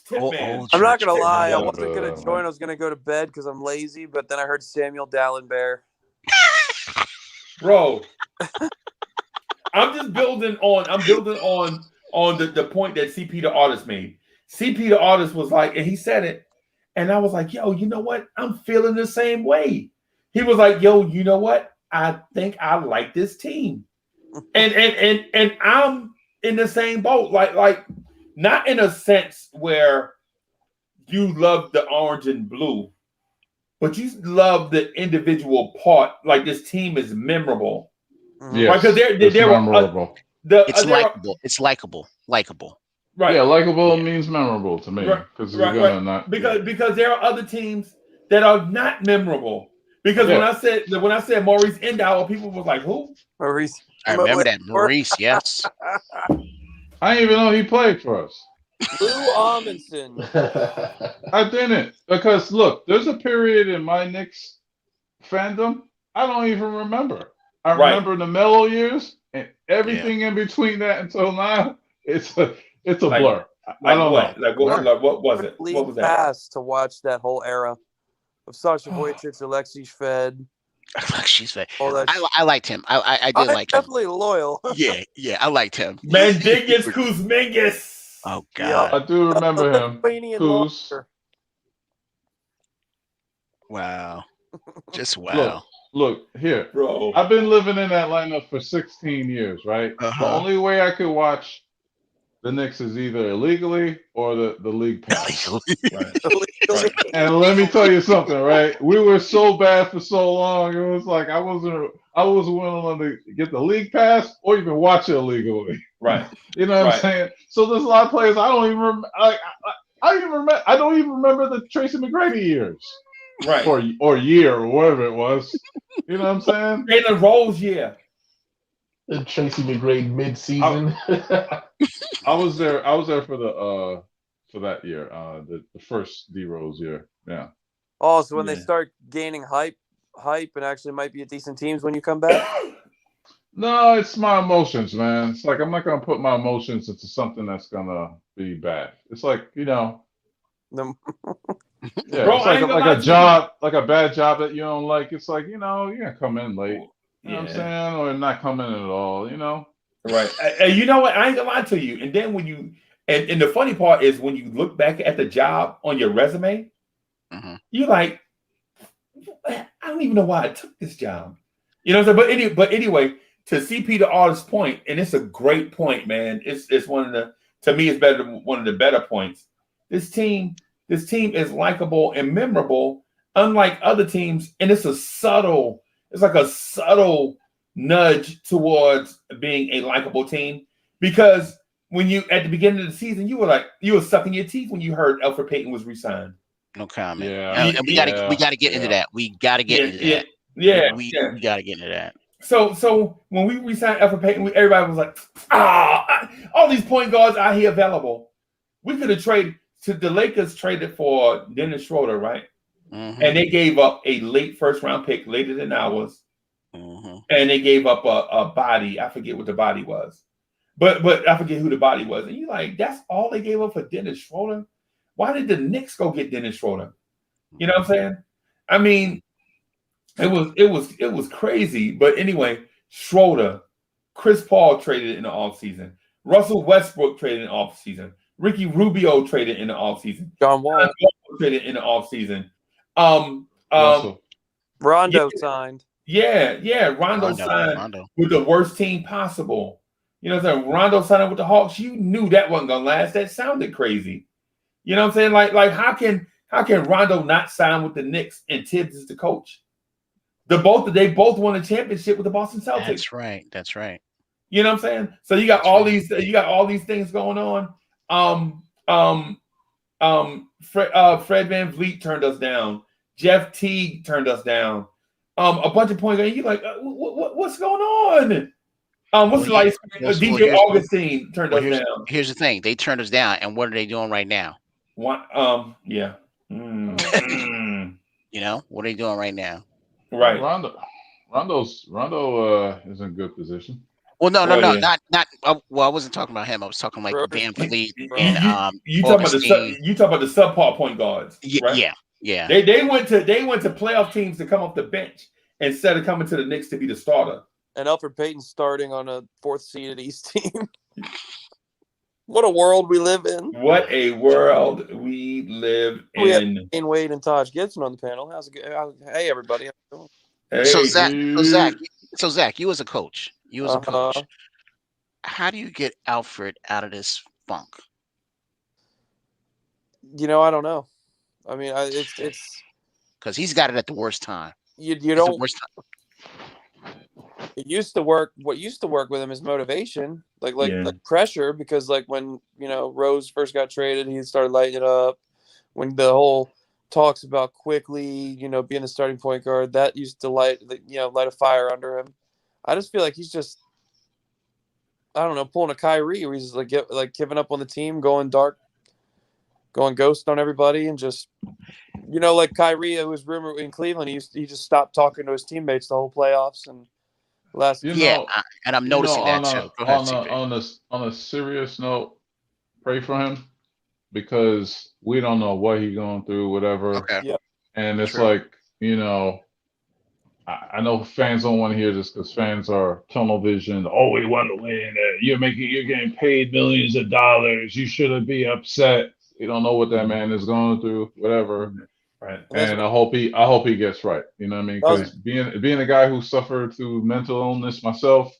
Tip man. I'm not gonna lie, I Yeah, wasn't gonna join. I was gonna go to bed because I'm lazy, but then I heard Samuel Dallenberg. Bro. I'm building on the point that CP the artist made. CP the artist was like, and he said it, and I was like, yo, you know what? I'm feeling the same way. He was like, yo, you know what? I think I like this team. And I'm in the same boat. Like not in a sense where you love the orange and blue, but you love the individual part. Like this team is memorable. Yes, because they're memorable. It's likable. It's likable. Right. Yeah, likable means memorable to me because you're gonna not because there are other teams that are not memorable. Because when I said Maurice Endow, people was like, who? Maurice. I remember that Maurice. Yes. I didn't even know he played for us. Lou Amundsen. I didn't because look, there's a period in my Knicks fandom I don't even remember. I remember the mellow years and everything in between that until now. It's a blur. I don't know. Like what was it? What was that? Pass to watch that whole era of Sasha Wojcik, Alexei Shved. I liked him. I did like him. Definitely loyal. Yeah, I liked him. Mandingus Kuzmingus. Oh God, I do remember him. Kuz. Wow, just wow. Look here, bro. I've been living in Atlanta for 16 years, right? The only way I could watch the Knicks is either illegally or the league pass. And let me tell you something, right? We were so bad for so long. It was like I was willing to get the league pass or even watch it illegally. Right. You know what I'm saying? So there's a lot of players I don't even remember. I don't even remember the Tracy McGrady years. Right. Or year or whatever it was. You know what I'm saying? Jalen Rose year. The Tracy McGrady mid-season. I was there for that year, the first D Rose year. Yeah. Oh, so when they start gaining hype and actually might be a decent teams when you come back? No, it's my emotions, man. It's like I'm not gonna put my emotions into something that's gonna be bad. It's like, yeah, Bro, it's like a job, like a bad job that you don't like. It's like, you're gonna come in late. You know what I'm saying? Or not come in at all, Right. And you know what? I ain't gonna lie to you. And then when you and the funny part is when you look back at the job on your resume, you're like, I don't even know why I took this job. You know what I'm saying? But anyway, to CP the artist's point, and it's a great point, man. It's one of the, to me, it's better than one of the better points. This team is likable and memorable, unlike other teams, and it's like a subtle nudge towards being a likable team. Because when you at the beginning of the season, you were sucking your teeth when you heard Elfrid Payton was re-signed. No comment. Yeah. And we gotta get into that. We gotta get into that. We gotta get into that. So when we re-signed Elfrid Payton, everybody was like, all these point guards out here available. We could have traded to the Lakers traded for Dennis Schroeder, right? And they gave up a late first round pick, later than ours, and they gave up a body. I forget what the body was, but I forget who the body was. And you're like, that's all they gave up for Dennis Schroeder? Why did the Knicks go get Dennis Schroeder? You know what I'm saying? I mean, it was crazy. But anyway, Schroeder, Chris Paul traded in the offseason. Russell Westbrook traded in the offseason. Ricky Rubio traded in the offseason. John Wall traded in the offseason. Rondo signed. Yeah. Rondo signed with the worst team possible. You know what I'm saying? Rondo signed with the Hawks. You knew that wasn't gonna last. That sounded crazy. You know what I'm saying? Like how can Rondo not sign with the Knicks and Tibbs is the coach? They both won a championship with the Boston Celtics. That's right. You know what I'm saying? So you got all these things going on. Fred VanVleet turned us down. Jeff Teague turned us down. A bunch of point guards. You're like, what's going on? DJ Augustine turned us down. Here's the thing: they turned us down, and what are they doing right now? What? Yeah. You know, what are they doing right now? Right. Rondo is in good position. Well, no, not. Well, I wasn't talking about him. I was talking like VanVleet and you talking about the subpar point guards? Right? Yeah. They went to playoff teams to come off the bench instead of coming to the Knicks to be the starter. And Elfrid Payton starting on a 4th seeded East team. What a world we live in. What a world we live in. We have Dwayne Wade and Taj Gibson on the panel. How's it going? Hey, everybody. Hey, so Zach, you as a coach, how do you get Alfred out of this funk? You know, I don't know. I mean, it's because he's got it at the worst time. You don't. It used to work. What used to work with him is motivation, like pressure. Because like when Rose first got traded, he started lighting it up. When the whole talks about quickly, being the starting point guard, that used to light a fire under him. I just feel like he's just, I don't know, pulling a Kyrie, where he's like giving up on the team, going dark, going ghost on everybody, and just, like Kyrie, it was rumored in Cleveland, he just stopped talking to his teammates the whole playoffs and and I'm noticing that too. Go ahead, on a serious note, pray for him because we don't know what he's going through, whatever. Okay. Yeah. And it's like, I know fans don't want to hear this because fans are tunnel vision. Oh, we want to win. You're getting paid millions of dollars. You shouldn't be upset. You don't know what that man is going through, whatever. Right. And I hope he gets right. You know what I mean? Because being a guy who suffered through mental illness myself,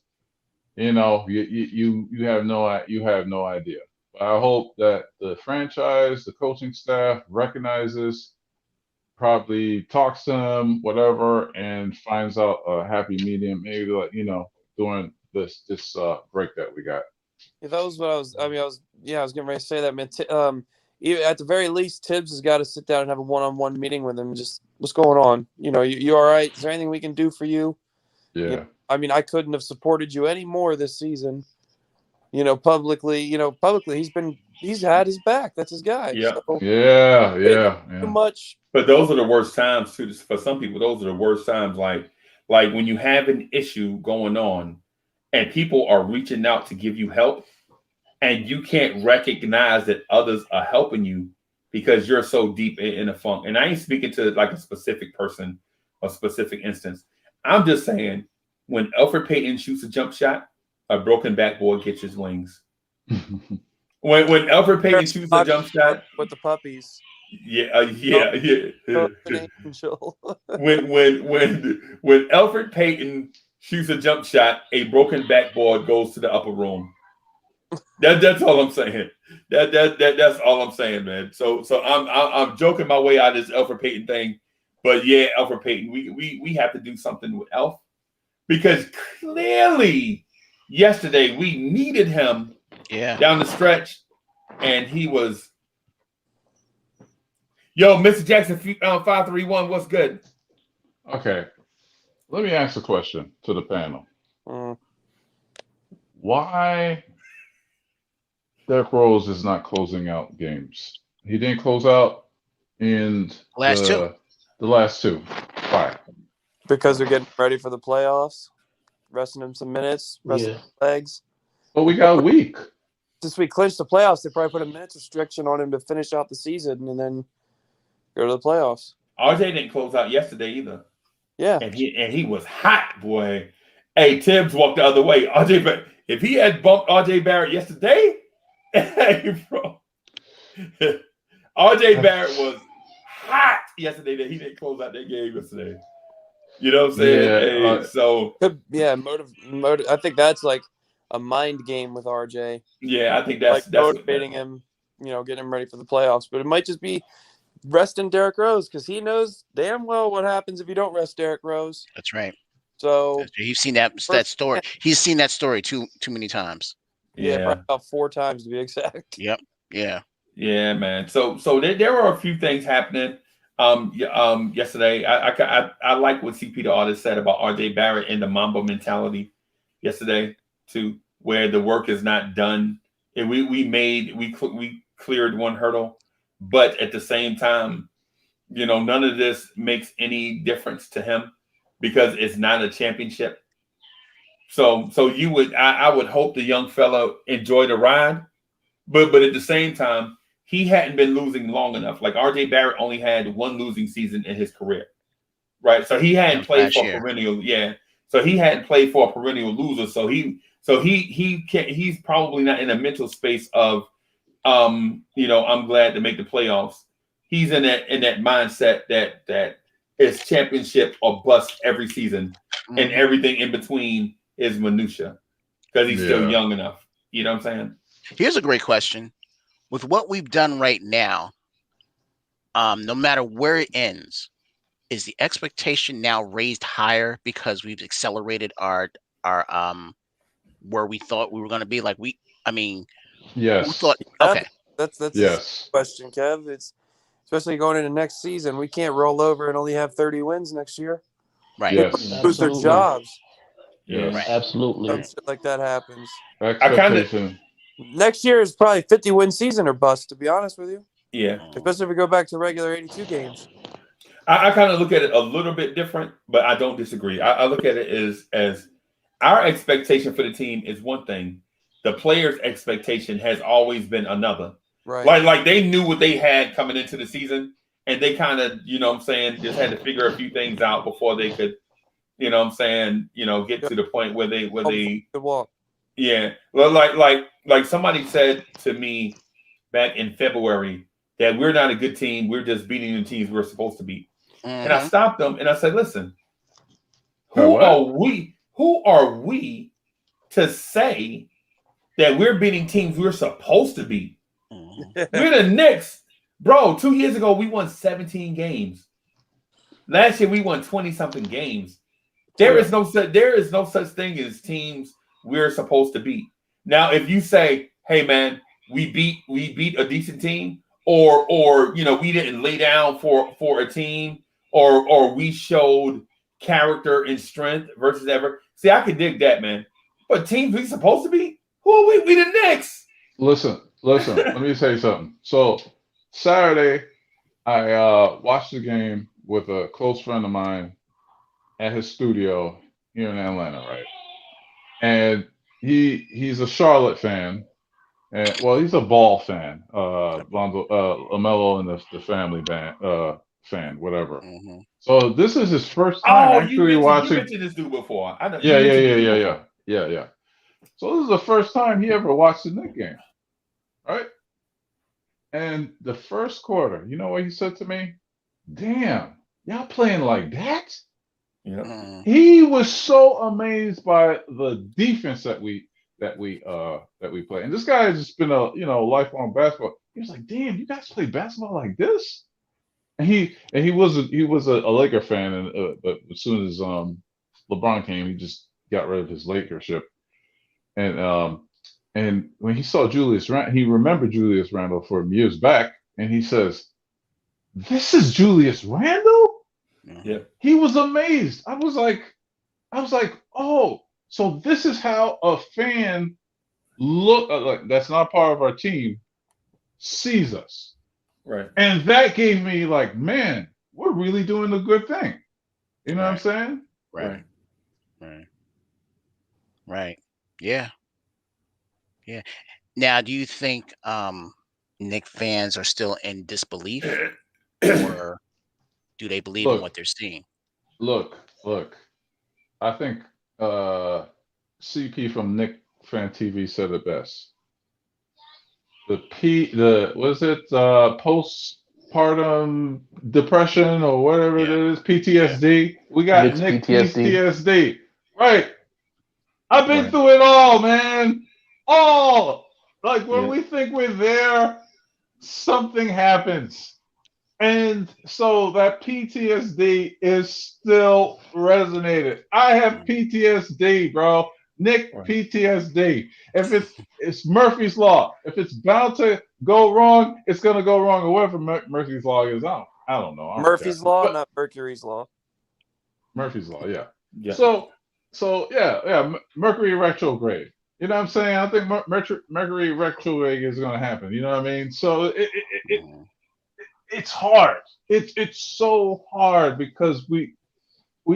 you have no idea. But I hope that the franchise, the coaching staff recognizes, probably talks to him, whatever, and finds out a happy medium, maybe during this break that we got. If that was what I was getting ready to say that, man. At the very least, Tibbs has got to sit down and have a one-on-one meeting with him. Just what's going on? You all right? Is there anything we can do for you? Yeah. I mean, I couldn't have supported you any more this season. Publicly, he's had his back. That's his guy. Yeah. So, Yeah. Too much. But those are the worst times too. For some people, those are the worst times. Like when you have an issue going on, and people are reaching out to give you help. And you can't recognize that others are helping you because you're so deep in a funk. And I ain't speaking to like a specific person or specific instance. I'm just saying when Elfrid Payton shoots a jump shot, a broken backboard gets his wings. when Elfrid Payton shoots a jump shot with the puppies. Yeah. Angel. when Elfrid Payton shoots a jump shot, a broken backboard goes to the upper room. That's all I'm saying. That's all I'm saying, man. So I'm joking my way out of this Elfrid Payton thing, but yeah, Elfrid Payton, we have to do something with Elf because clearly yesterday we needed him down the stretch, and he was. Yo, Mr. Jackson, 531, what's good? Okay, let me ask a question to the panel. Why Derrick Rose is not closing out games? He didn't close out in the last two. Why? because they're getting ready for the playoffs, resting him some minutes, resting his legs. But we got a week. Since we clinched the playoffs, they probably put a minutes restriction on him to finish out the season and then go to the playoffs. RJ didn't close out yesterday either. Yeah. And he was hot, boy. Hey, Tibbs walked the other way. If he had bumped RJ Barrett yesterday, hey, bro. RJ Barrett was hot yesterday that he didn't close out that game yesterday. You know what I'm saying? Yeah, so motive. I think that's like a mind game with RJ. Yeah, I think that's motivating him, getting him ready for the playoffs. But it might just be resting Derrick Rose because he knows damn well what happens if you don't rest Derrick Rose. That's right. So you've seen that story. He's seen that story too many times. Yeah, probably about 4 times to be exact. Yep. Yeah. Yeah, man. So there were a few things happening. Yesterday, I like what CP the artist said about RJ Barrett and the Mamba mentality yesterday too, where the work is not done. And we cleared one hurdle, but at the same time, none of this makes any difference to him because it's not a championship. So I would hope the young fellow enjoy the ride, but at the same time, he hadn't been losing long enough. Like RJ Barrett only had 1 losing season in his career, right? So he hadn't played for a perennial. Yeah. So he hadn't played for a perennial loser. So he's probably not in a mental space of, I'm glad to make the playoffs. He's in that mindset that it's championship or bust every season, and everything in between is minutia because he's still young enough. You know what I'm saying? Here's a great question. With what we've done right now, no matter where it ends, is the expectation now raised higher because we've accelerated our where we thought we were going to be? Yes. Okay. That's yes. The question, Kev. It's especially going into next season. We can't roll over and only have 30 wins next year. Right. Yes. Lose their jobs. Yeah. Right. Absolutely. Some shit like that happens. Expectation. Next year is probably 50-win season or bust, to be honest with you. Yeah. Especially if we go back to regular 82 games. I kind of look at it a little bit different, but I don't disagree. I look at it as our expectation for the team is one thing. The players' expectation has always been another. Right. Like they knew what they had coming into the season, and they kind of, just had to figure a few things out before they could, get to the point where they walk. Yeah. Well, like somebody said to me back in February that we're not a good team. We're just beating the teams we're supposed to beat. And I stopped them and I said, listen, who are we to say that we're beating teams we're supposed to beat? We're the Knicks. Bro, 2 years ago, we won 17 games. Last year, we won 20-something games. There is no such thing as teams we're supposed to beat. Now, if you say, hey, man, we beat a decent team, or we didn't lay down for a team, or we showed character and strength versus ever. See, I could dig that, man. But teams we supposed to be? Who are we? We the Knicks. Listen. Let me say something. So Saturday, I watched the game with a close friend of mine at his studio here in Atlanta, right? And he's a Charlotte fan, and he's a Ball fan, LaMelo and the family band fan, whatever. So this is his first time actually watching. You mentioned this dude before. I know. Yeah. So this is the first time he ever watched the Knicks game, right? And the first quarter, you know what he said to me? Damn, y'all playing like that? Yeah. He was so amazed by the defense that we play. And this guy has just been a lifelong basketball. He was like, damn, you guys play basketball like this? And he was a Laker fan, but as soon as LeBron came, he just got rid of his Lakership. And when he saw Julius Randle, he remembered Julius Randle from years back, and he says, "This is Julius Randle?" Yeah. He was amazed. I was like, oh, so this is how a fan that's not part of our team sees us. Right. And that gave me like, man, we're really doing a good thing. You know what I'm saying? Right. Yeah. Now, do you think Knick fans are still in disbelief, or do they believe in what they're seeing? Look. I think CP from Knick Fan TV said it best. Postpartum depression or whatever it is, PTSD. We got Knicks Knick PTSD. PTSD. Right. I've been through it all, man. All. Like when we think we're there, something happens. And so that PTSD is still resonated. I have PTSD, bro. Knick PTSD. If it's Murphy's Law. If it's bound to go wrong, it's gonna go wrong. Or whatever Murphy's Law is, I don't know. Murphy's Law, not Mercury's Law. Murphy's Law, yeah. So Mercury retrograde. You know what I'm saying? I think Mercury retrograde is gonna happen. You know what I mean? So it's hard. It's so hard because we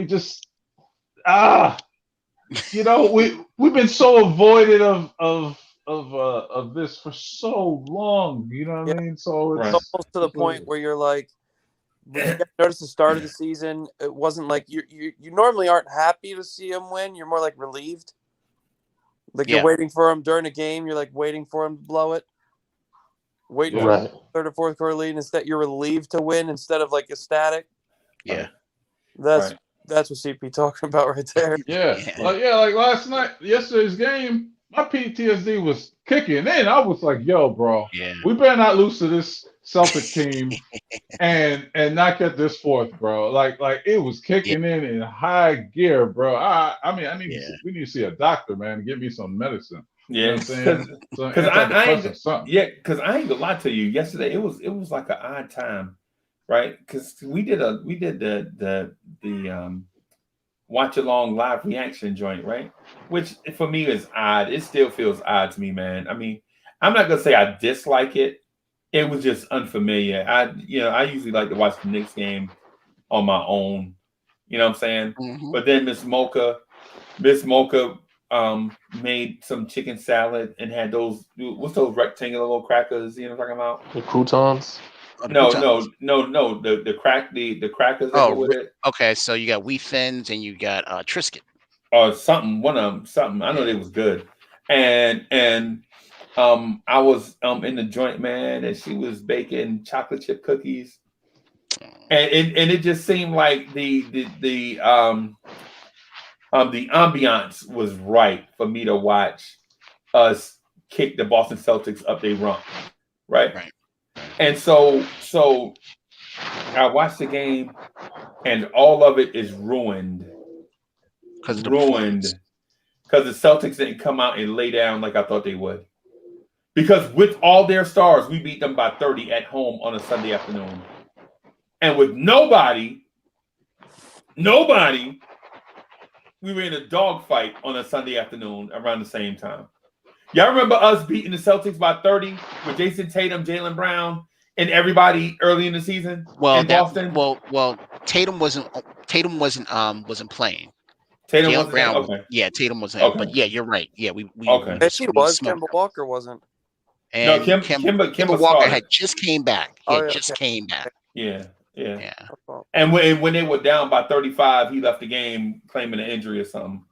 just we've been so avoided of this for so long. You know what I mean? So it's almost to the point where you're like, you notice the start of the season, it wasn't like you normally aren't happy to see him win. You're more like relieved. Like you're waiting for him during a game. You're like waiting for him to blow it. Waiting for the third or fourth quarter lead, instead you're relieved to win instead of like ecstatic. Yeah, that's what CP talking about right there. Like yesterday's game, my PTSD was kicking in. I was like, "Yo, bro, we better not lose to this Celtic team and not get this fourth, bro." Like it was kicking in high gear, bro. We need to see a doctor, man, and give me some medicine. Yeah, because I ain't gonna lie to you. Yesterday, it was like an odd time, right? Because we did the watch along live reaction joint, right? Which for me is odd. It still feels odd to me, man. I mean, I'm not gonna say I dislike it. It was just unfamiliar. I usually like to watch the Knicks game on my own. You know what I'm saying? Mm-hmm. But then Miss Mocha made some chicken salad and had those rectangular little crackers, you know what I'm talking about? The croutons? No, the crackers that go with it. Okay, so you got wheat thins and you got Triscuit. Or something, something. I know they was good. And I was in the joint, man, and she was baking chocolate chip cookies. And it just seemed like the ambiance was right for me to watch us kick the Boston Celtics up their rump, right? And so I watched the game, and all of it is ruined because the Celtics didn't come out and lay down like I thought they would. Because with all their stars, we beat them by 30 at home on a Sunday afternoon, and with nobody. We were in a dogfight on a Sunday afternoon around the same time. Y'all remember us beating the Celtics by 30 with Jason Tatum, Jaylen Brown, and everybody early in the season in Boston? Well, Tatum wasn't playing. Tatum wasn't Brown. Okay. Yeah, Tatum wasn't. Okay. But yeah, you're right. Yeah, we she was. Kemba Walker wasn't. And no, Kemba Walker started. had just came back. Came back. Yeah. And when they were down by 35, he left the game claiming an injury or something,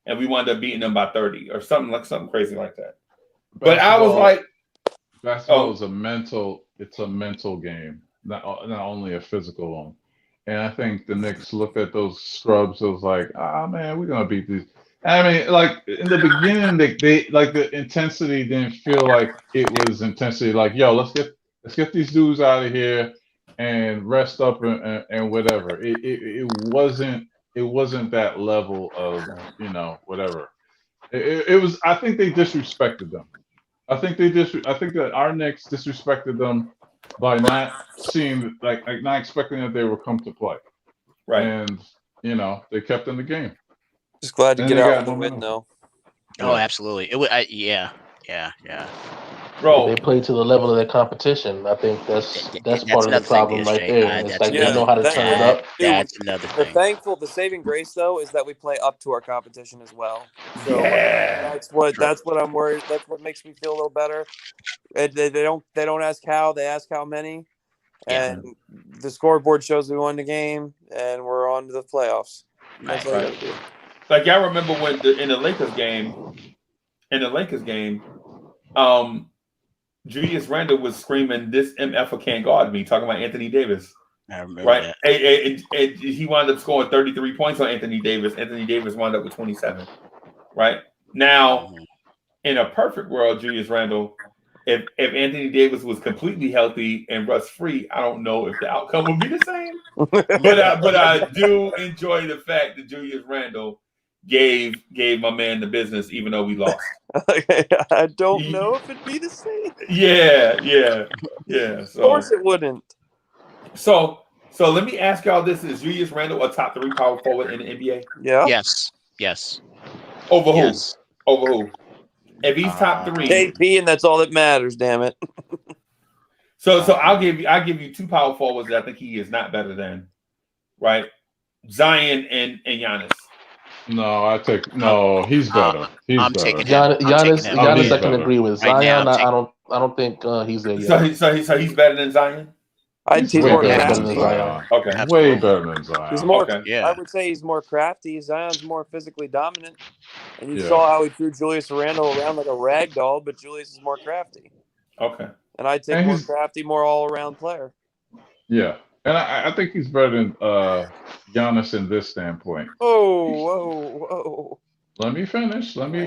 and we wound up beating them by 30 or something crazy like that. But I was like, basketball is a mental game, not only a physical one. And I think the Knicks looked at those scrubs. It was like, man, we're gonna beat these. I mean, like in the beginning, they like the intensity didn't feel like it was intensity. Like, yo, let's get these dudes out of here and rest up and whatever. It wasn't that level of whatever. It was. I think they disrespected them. I think that our Knicks disrespected them by not seeing like not expecting that they would come to play. Right. And they kept in the game. Just glad to get out of the win though. Oh, absolutely. It was. Yeah. bro. They play to the level of their competition. I think that's part of the another thing, problem right SJ. there. It's That's like they another. know how to turn it up. That's another The thing. thankful, the saving grace though is that we play up to our competition as well. So Yeah. that's what I'm worried. That's what makes me feel a little better. They don't ask how, they ask how many, and the scoreboard shows we won the game, and we're on to the playoffs. That's all you gotta do. Like y'all remember when in the Lakers game, Julius Randle was screaming, "This MF can't guard me," talking about Anthony Davis. I remember Right, that. and he wound up scoring 33 points on Anthony Davis. Anthony Davis wound up with 27. Right now, in a perfect world, Julius Randle, if Anthony Davis was completely healthy and rust free, I don't know if the outcome would be the same. but I do enjoy the fact that Julius Randle gave my man the business, even though we lost. I don't know if it'd be the same. Yeah. So, of course, it wouldn't. So let me ask y'all this: is Julius Randle a top 3 power forward in the NBA? Yeah. Yes. Over who? Yes. Over who? If he's top 3, KP, and that's all that matters. Damn it. So I'll give you 2 power forwards that I think he is not better than, right? Zion and Giannis. No, he's better. I'm taking better. him. Giannis, I can better. agree with. Right Zion, now, I don't think he's there yet. So he's better than Zion. He's way more better crafty. than Zion. Okay. Way better than Zion. He's more. Okay. Yeah. I would say he's more crafty. Zion's more physically dominant, and you Yeah. saw how he threw Julius Randle around like a rag doll. But Julius is more crafty. Okay. And I'd take more crafty, more all-around player. Yeah, and I think he's better than Giannis in this standpoint. Whoa. Let me finish. Let me.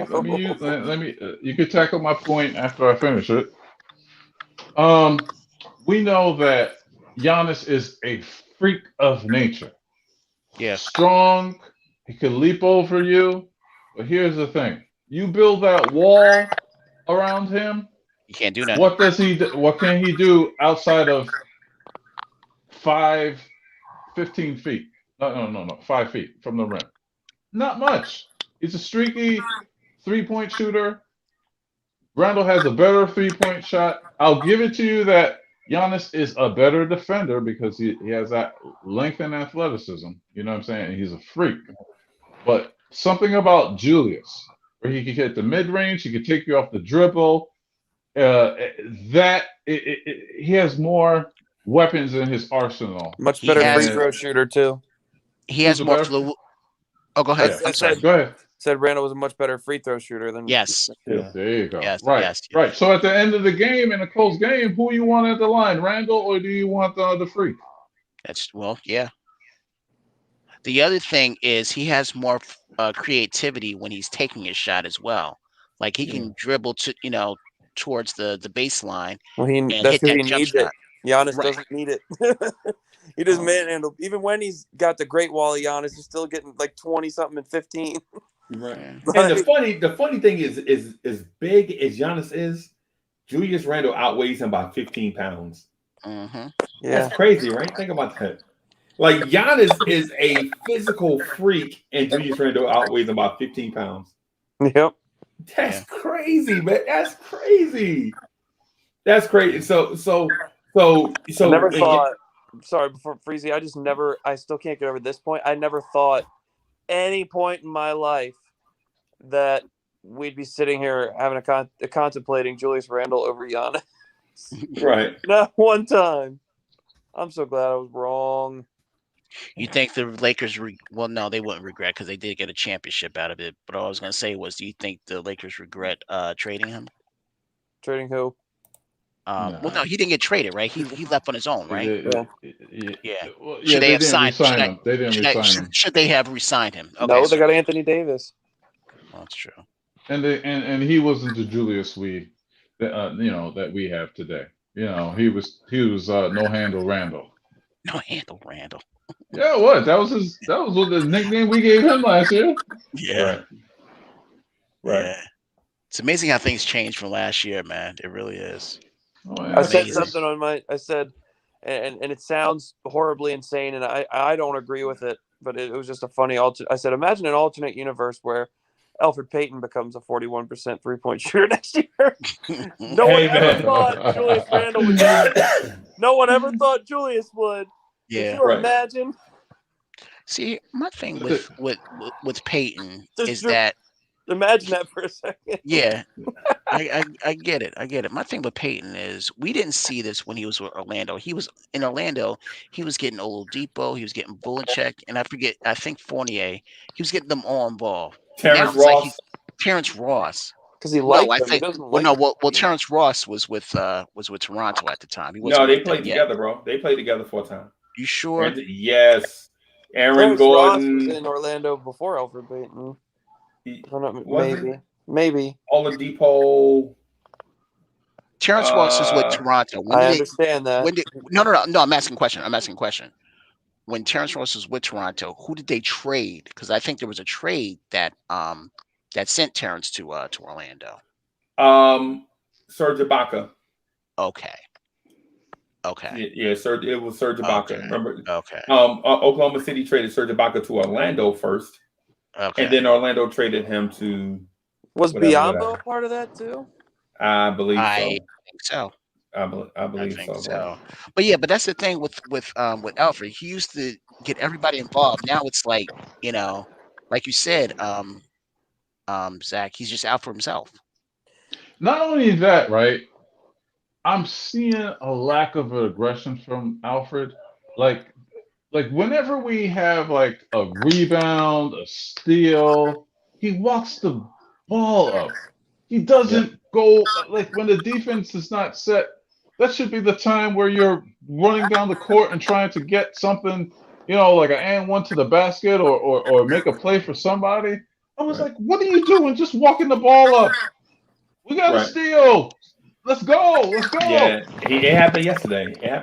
You could tackle my point after I finish it. We know that Giannis is a freak of nature. Yeah. Strong. He can leap over you. But here's the thing: you build that wall around him. You can't do that. What does he? What can he do outside of 15 feet? No, 5 feet from the rim. Not much. He's a streaky 3-point shooter. Randall has a better 3-point shot. I'll give it to you that Giannis is a better defender because he has that length and athleticism. You know what I'm saying? He's a freak. But something about Julius, where he can hit the mid-range, he can take you off the dribble. He has more weapons in his arsenal. Much better free throw shooter too. He has more fluid. Oh, go ahead. I'm sorry. Go ahead. Said Randall was a much better free throw shooter than. Yes. Yeah. There you go. Yes. Right. Yes. Right. So at the end of the game, in a close game, who you want at the line, Randall, or do you want the freak? Yeah. The other thing is he has more creativity when he's taking his shot as well. Like he can dribble towards the baseline. Well, that's because he needs it. Giannis doesn't need it. He doesn't manhandle. Even when he's got the great wall of Giannis, he's still getting like 20 something and 15. Right. And the funny thing is as big as Giannis is, Julius Randle outweighs him by 15 pounds. Mm-hmm. Yeah. That's crazy, right? Think about that. Like Giannis is a physical freak, and Julius Randle outweighs him by 15 pounds. Yep. That's crazy, man. That's crazy. So I never thought. Sorry, before Freezy, I still can't get over this point. I never thought any point in my life that we'd be sitting here having contemplating Julius Randle over Giannis. Right. Not one time. I'm so glad I was wrong. You think the Lakers? Well, no, they wouldn't regret because they did get a championship out of it. But all I was going to say was, do you think the Lakers regret trading him? Trading who? Well, no, he didn't get traded, right? He left on his own, right? Yeah. Well, Should they have signed him? They didn't resign him. Should they have re-signed him? Okay, no, they got Anthony Davis. Well, that's true. And he wasn't the Julius that we have today. He was no handle Randall. No handle Randall. Yeah, what? That was the nickname we gave him last year. Yeah. Right. Yeah. It's amazing how things change from last year, man. It really is. Oh, yeah. I said something on I said, and it sounds horribly insane, and I don't agree with it, but it was just a funny I said, imagine an alternate universe where Alfred Payton becomes a 41% 3-point shooter next year. No Hey, one ever man. thought Julius Randle would do it. No one ever thought Julius would. Yeah. Could you Right. imagine? See, my thing with Peyton Just is Drew- that Imagine that for a second. yeah, I get it. I get it. My thing with Peyton is we didn't see this when he was with Orlando. He was in Orlando. He was getting Oladipo. He was getting Bulacek, and I think Fournier. He was getting them all involved. Terrence Now it's like Ross. Terrence Ross. Because he No, liked I him. He think doesn't well, like no, him. well, Terrence Ross was with Toronto at the time. He No, wasn't they with played them yet. together, bro. They played together for a time. You sure? Yes. Aaron Terrence Ross was Gordon. in Orlando before Alfred Payton. Was it? Maybe. Oladipo. Terrence Ross was with Toronto. I understand that. No. I'm asking a question. When Terrence Ross was with Toronto, who did they trade? Because I think there was a trade that sent Terrence to Orlando. Serge Ibaka. Okay. Yeah, it was Serge Ibaka. Okay. Remember? Okay. Oklahoma City traded Serge Ibaka to Orlando first. Okay. And then Orlando traded him to. Was Biyombo a part of that too? I believe so. I think so. I believe think so. so. But that's the thing with Alfred. He used to get everybody involved. Now it's like, like you said, Zach, he's just out for himself. Not only that, right? I'm seeing a lack of aggression from Alfred. Like whenever we have like a rebound, a steal, he walks the ball up. He doesn't go like when the defense is not set. That should be the time where you're running down the court and trying to get something, like an and one to the basket or make a play for somebody. I was like, what are you doing? Just walking the ball up. We got to steal. Let's go. Yeah, it happened yesterday. Yeah.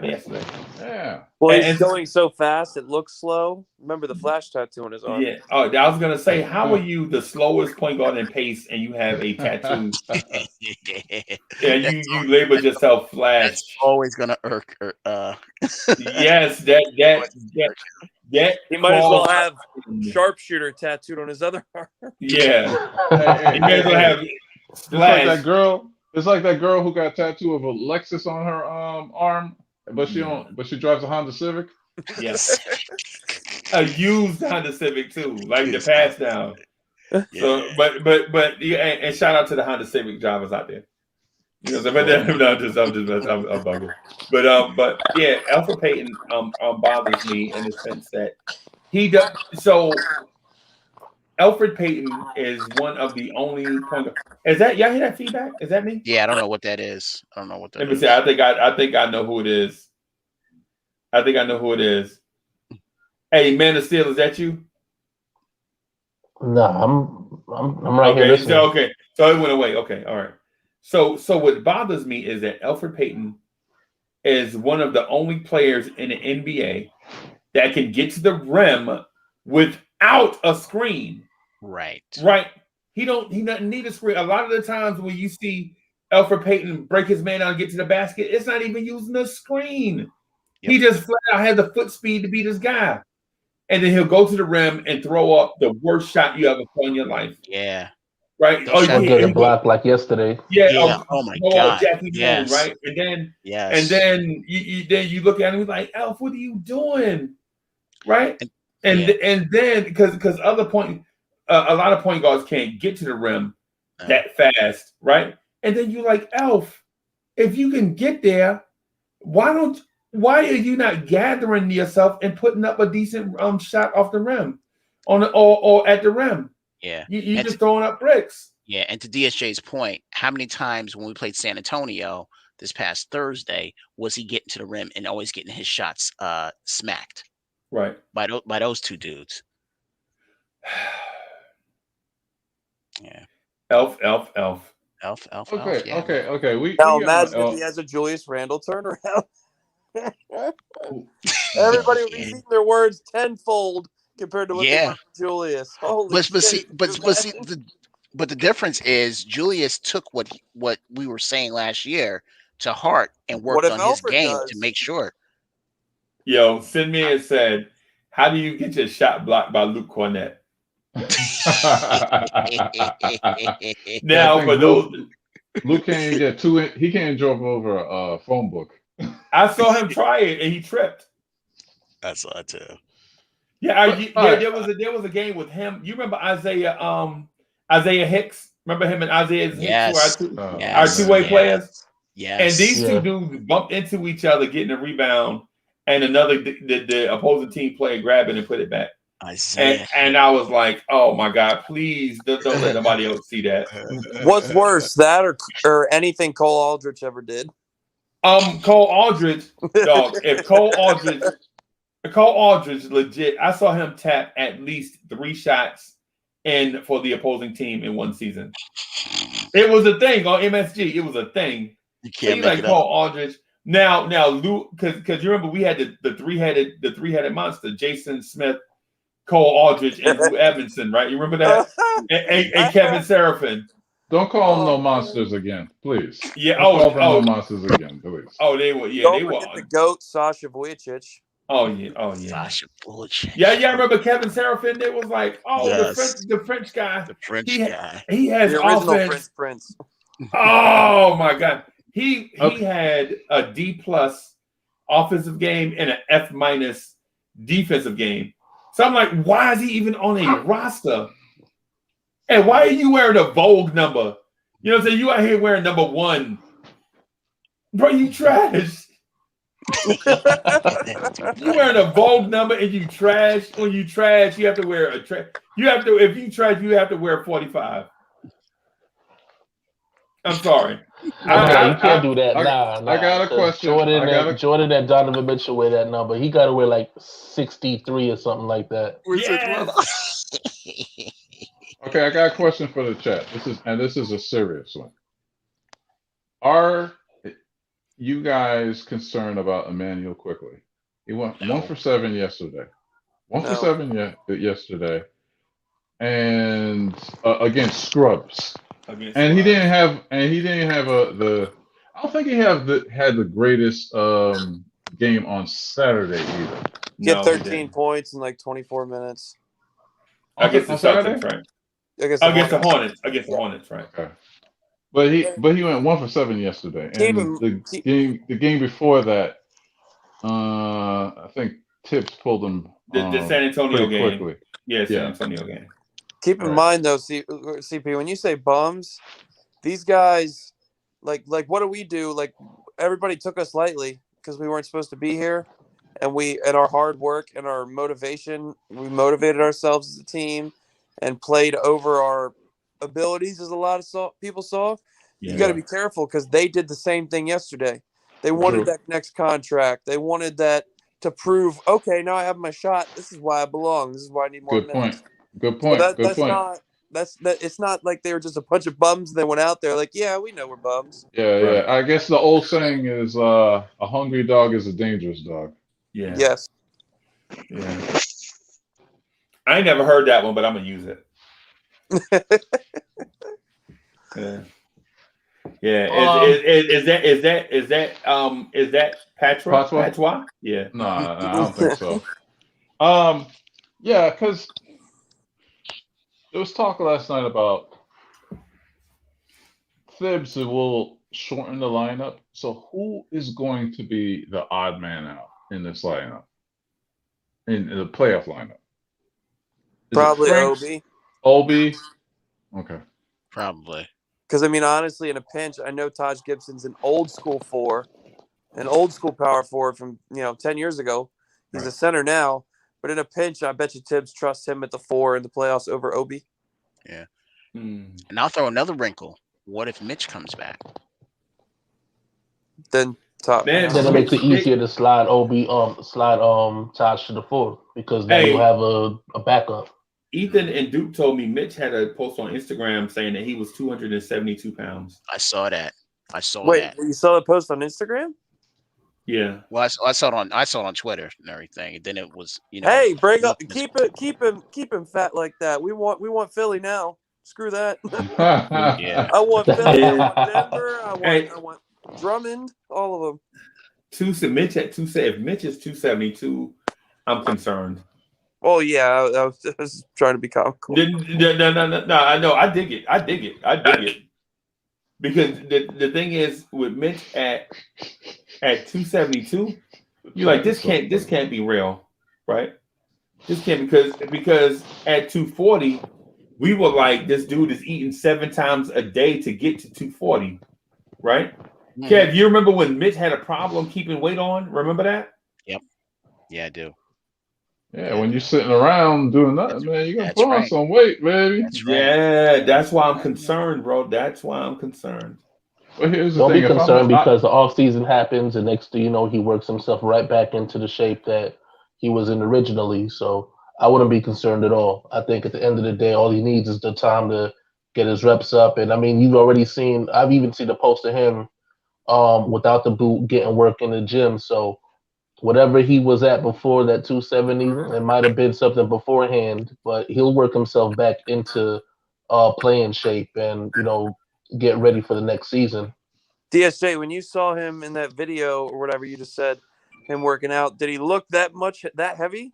Well, he's going so fast it looks slow. Remember the flash tattoo on his arm? Yeah. Oh, I was gonna say, how are you the slowest point guard in pace and you have a tattoo? Yeah, you label yourself Flash. That's always gonna irk. Yes, that he might as well have sharpshooter tattooed on his other arm. Yeah, he may as well have Flash. It's like that girl who got a tattoo of a Lexus on her arm, but she drives a Honda Civic. Yes, a used Honda Civic too, like the pass down. So, but yeah, and shout out to the Honda Civic drivers out there. I'm bugging. But yeah, Alfred Payton bothers me in the sense that he does. So Alfred Payton is one of the only point. Is that y'all hear that feedback? Is that me? Yeah, I don't know what that is. Let me see. I think I know who it is. Hey, Man of Steel, is that you? No, I'm right here listening. So it went away. Okay, all right. So what bothers me is that Alfred Payton is one of the only players in the NBA that can get to the rim without a screen. Right. He doesn't need a screen. A lot of the times when you see Alfred Payton break his man out and get to the basket, it's not even using a screen. Yep. He just flat out has the foot speed to beat this guy. And then he'll go to the rim and throw up the worst shot you ever thrown in your life. Yeah. Right? Get a block like yesterday. Yeah. Oh my God. Jackie yes. Moon, right? And then you look at him, he's like, Alf, what are you doing? Right? And then because other point, a lot of point guards can't get to the rim that fast, right? And then you're like, Alf, if you can get there, why are you not gathering yourself and putting up a decent shot off the rim or at the rim? Yeah. You're just throwing up bricks. Yeah. And to DSJ's point, how many times when we played San Antonio this past Thursday was he getting to the rim and always getting his shots smacked? Right. By those two dudes. Yeah. Elf. Okay. Yeah. Okay. Now imagine if he has a Julius Randle turnaround. Everybody will be seeing their words tenfold compared to what they were for Julius. Holy shit. But the difference is Julius took what we were saying last year to heart and worked on his game to make sure. Yo, Sidney has said, how do you get your shot blocked by Luke Cornett? Now, think for those, Luke can't even get two. He can't drop over a phone book. I saw him try it and he tripped. That's all too. Yeah, But, there was a game with him. You remember Isaiah Hicks? Remember him and Isaiah Hicks Yes. were our Yes. two-way Yes. players? Yes. And these Yeah. two dudes bumped into each other, getting a rebound, and the opposing team player grabbed it and put it back. Isaiah. And I was like, oh my God, please don't let nobody else see that. What's worse, that or anything Cole Aldrich ever did? Cole Aldrich, dog. If Cole Aldrich legit, I saw him tap at least 3 shots in for the opposing team in one season. It was a thing on MSG. It was a thing. You can't make like it Cole up. Aldrich. Now, Luke, because you remember we had the three-headed monster, Jason Smith, Cole Aldrich, and Lou Edmondson, right? You remember that? and Kevin Seraphin. Don't call them no monsters again, please. Yeah. Don't call them no monsters again, please. Oh, they were. Yeah, Don't they were. forget the GOAT, Sasha Vujicic. Oh yeah. Oh yeah. Sasha Vujicic. Yeah. I remember Kevin Seraphin. It was like, Yes. the French guy. The French He guy. He has The original offense. Prince. Oh my God. He had a D+ offensive game and an F- defensive game. So I'm like, why is he even on a roster? And why are you wearing a Vogue number? You know what I'm saying? You out here wearing number 1. Bro, you trash. You wearing a Vogue number and you trash. When you trash, you have to wear if you trash, you have to wear 45. I'm sorry. You can't do that. Nah. I got a question. Jordan and Donovan Mitchell wear that number. He got to wear like 63 or something like that. Yes. Okay, I got a question for the chat. This is a serious one. Are you guys concerned about Emmanuel Quickly? He went 1 for 7 yesterday. 1 for 7 yesterday, and against scrubs. And he didn't have the. I don't think he had the greatest game on Saturday either. Get 13 points in like 24 minutes. Against the Celtics, right? Against the Hornets, right? Okay. But he went 1 for 7 yesterday, and the game before that, I think Tibbs pulled him the San Antonio game. Quickly. Yeah, San Antonio game. Keep in mind though, CP, when you say bums, these guys, like what do we do? Like everybody took us lightly because we weren't supposed to be here, and our hard work and our motivation, we motivated ourselves as a team and played over our abilities, as a lot of people saw. You got to be careful because they did the same thing yesterday. They wanted that next contract. They wanted that to prove, okay, now I have my shot. This is why I belong. This is why I need more minutes. Good point. It's not like they were just a bunch of bums and they went out there like, yeah, we know we're bums. Yeah. I guess the old saying is a hungry dog is a dangerous dog. Yeah. Yes. Yeah. I ain't never heard that one, but I'm gonna use it. Yeah. Is that Patois? Yeah. No, I don't think so. Yeah, because there was talk last night about Thibs will shorten the lineup. So who is going to be the odd man out in this lineup? In the playoff lineup? Probably Obi. Obi? Okay. Probably. Because, I mean, honestly, in a pinch, I know Taj Gibson's an old school power forward from, 10 years ago. He's a center now. But in a pinch, I bet you Tibbs trusts him at the 4 in the playoffs over Obi. Yeah. And I'll throw another wrinkle. What if Mitch comes back? Then it makes it easier to slide Taj to the 4 because now you have a backup. Ethan and Duke told me Mitch had a post on Instagram saying that he was 272 pounds. I saw that. Wait, you saw the post on Instagram? Yeah. Well, I saw it on Twitter and everything, and then it was, Hey, bring up, keep him fat like that. We want Philly now. Screw that. Yeah. I want Philly. I want Denver. I want Drummond. All of them. Mitch at 270. If Mitch is 272, I'm concerned. Oh yeah, I was trying to be comical. No. I know. I dig it. Because the thing is with Mitch at 272, you're like this can't be real, right? This can't because at 240, we were like this dude is eating 7 times a day to get to 240, right? Mhm. Kev, you remember when Mitch had a problem keeping weight on? Remember that? Yep. Yeah, I do. Yeah, when you're sitting around doing nothing, man, you're gonna That's put on right. some weight, baby. That's right. Yeah, that's why I'm concerned, bro. That's why I'm concerned. But here's the Don't be thing: if concerned because the off season happens, and next thing you know, he works himself right back into the shape that he was in originally. So I wouldn't be concerned at all. I think at the end of the day, all he needs is the time to get his reps up. And I mean, you've already seen. I've even seen a post of him without the boot getting work in the gym. So whatever he was at before that 270, it might have been something beforehand, but he'll work himself back into playing shape and get ready for the next season. DSJ, when you saw him in that video or whatever you just said, him working out, did he look that heavy?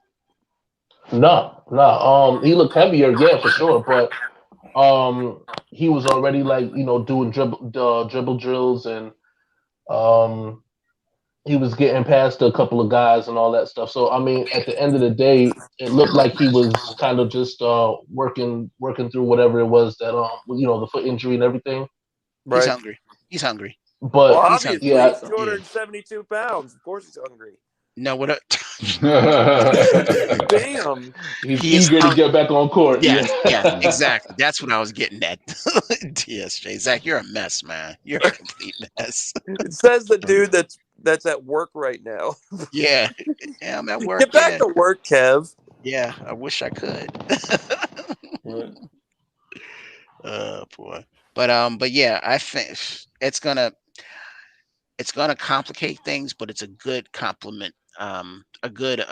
No. He looked heavier, yeah, for sure, but he was already like doing dribble drills, and he was getting past a couple of guys and all that stuff. So I mean, at the end of the day, it looked like he was kind of just working through whatever it was that the foot injury and everything. He's Right. hungry. He's hungry. But Well, he's obviously, yeah, he's 272 pounds. Of course, he's hungry. No, what? Damn. he's He's eager to get back on court. Yeah, exactly. That's what I was getting at. DSJ, Zach, you're a mess, man. You're a complete mess. It says the dude that's at work right now. Yeah, I'm at work. Get back to work, Kev. Yeah, I wish I could. Right. Oh boy. But yeah, I think it's gonna complicate things, but it's a good compliment, a good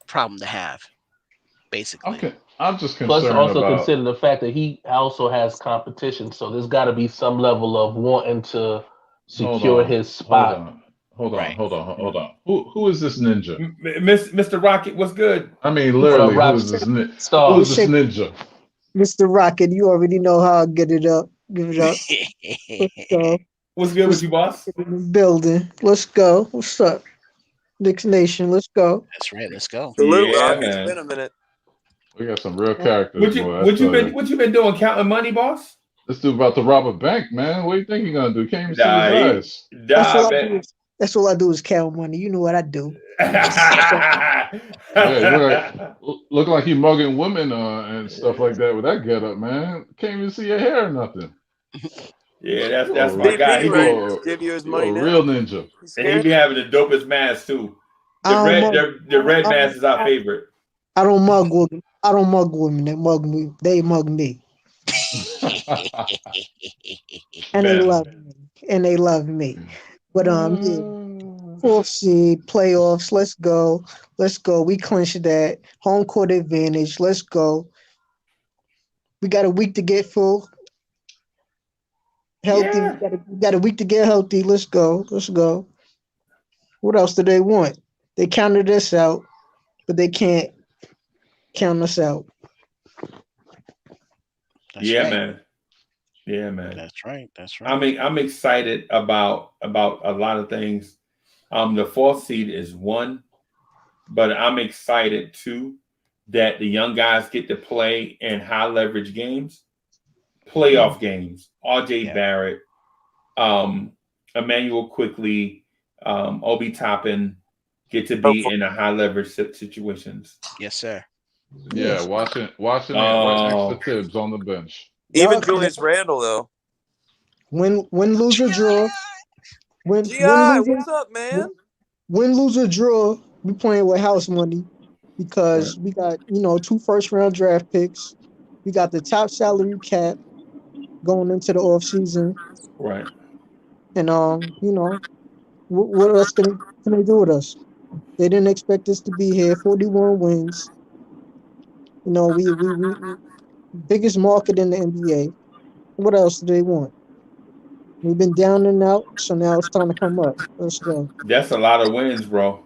problem to have, basically. Okay, I'm just Plus, concerned also about. consider the fact that he also has competition, so there's got to be some level of wanting to secure his spot. Hold Right. on. Who is this ninja? Mr. Rocket, what's good? I mean, literally, Rock who is this Star. who is this ninja? Mr. Rocket, you already know how I get it up. Give it up. Let's go. What's good with you, boss? In the building. Let's go. What's up? Knicks Nation, let's go. That's right. Let's go. Salute, Yeah, Rock. man. It's been a minute. We got some real characters. What you been doing? Counting money, boss? This dude about to rob a bank, man. What do you think he's gonna do? Can't even see his eyes. That's all I do is count money. You know what I do. Yeah, look like he mugging women and stuff like that with that getup, man. Can't even see your hair or nothing. Yeah, that's my DP, guy. He right? be, Give you his You money a now. real ninja. and he be having the dopest mask too. The red mask is our favorite. I don't mug women. I don't mug women. They mug me. They mug me. And they love me. And they love me. But yeah. Fourth seed, playoffs. Let's go. Let's go. We clinched that. Home court advantage. Let's go. We got a week to get full. Healthy. Yeah. We got a week to get healthy. Let's go. Let's go. What else do they want? They counted us out, but they can't count us out. That's Yeah, right. man. Yeah, man. That's right. That's right. I mean, I'm excited about a lot of things. The fourth seed is one, but I'm excited too that the young guys get to play in high leverage games, playoff games. RJ Barrett, Emmanuel Quickly, Obi Toppin get to be in a high leverage situations. Yes, sir. Yeah, watching extra Tibbs on the bench. Even Julius Randle, though. Win, lose, or draw. Win, G.I., lose, what's up, man? win, lose, or draw. We playing with house money because we got 2 first-round draft picks. We got the top salary cap going into the off season, Right. and what else can they do with us? They didn't expect us to be here. 41 wins. We biggest market in the NBA. What else do they want? We've been down and out, so now it's time to come up. Let's go. That's a lot of wins, bro.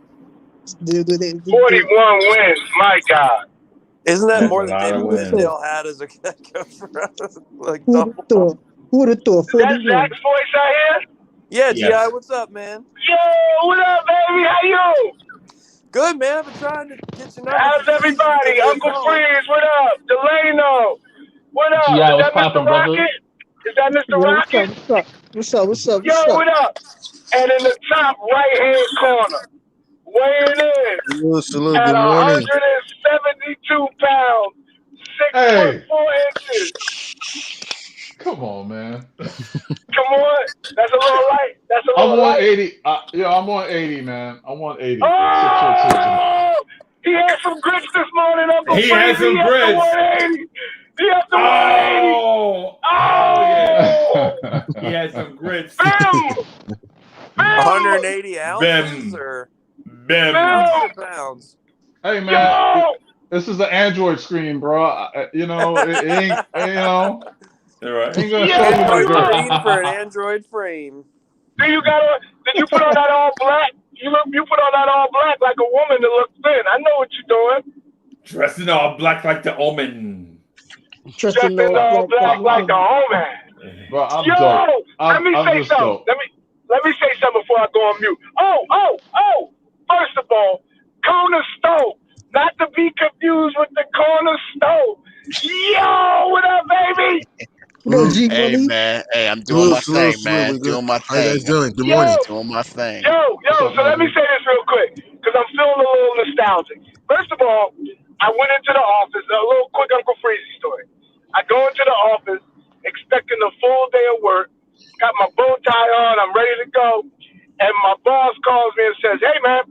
41 wins. My God. Isn't that That's more a than lot David of wins. Woodsdale had as a head coach for like Who would have double? thought? Who would have thought? Is that 41. Zach's voice out here? Yeah, Yes. GI, what's up, man? Yo, what up, baby? How you? Good, man. I've been trying to get your number. How's for seasons, everybody? give you a Uncle call. Freeze, what up? Delano, what up? G.I., Is what's that Mr. poppin', brother? Rocket? Is that Mr. Yo, Rocket? what's up? What's up? Yo, what up? And in the top right-hand corner, weighing in Salute. at Good morning. 172 pounds, 6'4" inches. Come on, man. Come on, that's a little light. That's a I'm little light. 180. Yeah, I'm 180, man. I'm 180. Oh, he had some grits this morning, Uncle He had Freeze. some grits. He had the 180. Oh, Oh, he had some grits. Bim! 180 ounces Bim. or Bim. pounds? Hey, man. Yo! This is an Android screen, bro. You know, it ain't, you know, All right. ain't gonna show you my Android grip. screen for an Android frame. Did you put on that all black? You put on that all black like a woman to look thin. I know what you're doing. Dressed in all black like the Omen. Dressed in all black like a woman. Bro, I'm Yo, dope. let me say just something. dope. Let me say something before I go on mute. Oh! First of all, corner stove, not to be confused with the corner stove. Yo, what up, baby? Hey, man. Hey, I'm doing my thing, man. We good. Doing my How you guys thing. doing? Good morning. Doing my thing. Yo, so let me say this real quick, because I'm feeling a little nostalgic. First of all, I went into the office, a little quick Uncle Freezy story. I go into the office expecting a full day of work, got my bow tie on, I'm ready to go, and my boss calls me and says, hey, man,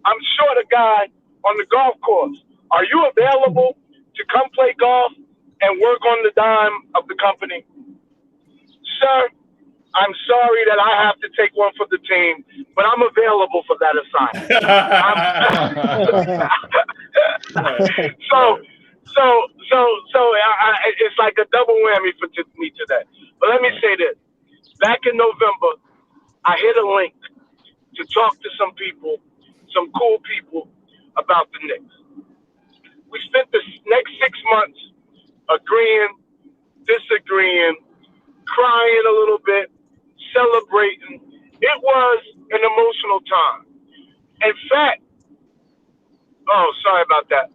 I'm short a guy on the golf course. Are you available to come play golf and work on the dime of the company? Sir, I'm sorry that I have to take one for the team, but I'm available for that assignment. It's like a double whammy for me today. But let me say this. Back in November, I hit a link to talk to some people, some cool people about the Knicks. We spent the next 6 months agreeing, disagreeing, crying a little bit, celebrating. It was an emotional time. In fact, sorry about that.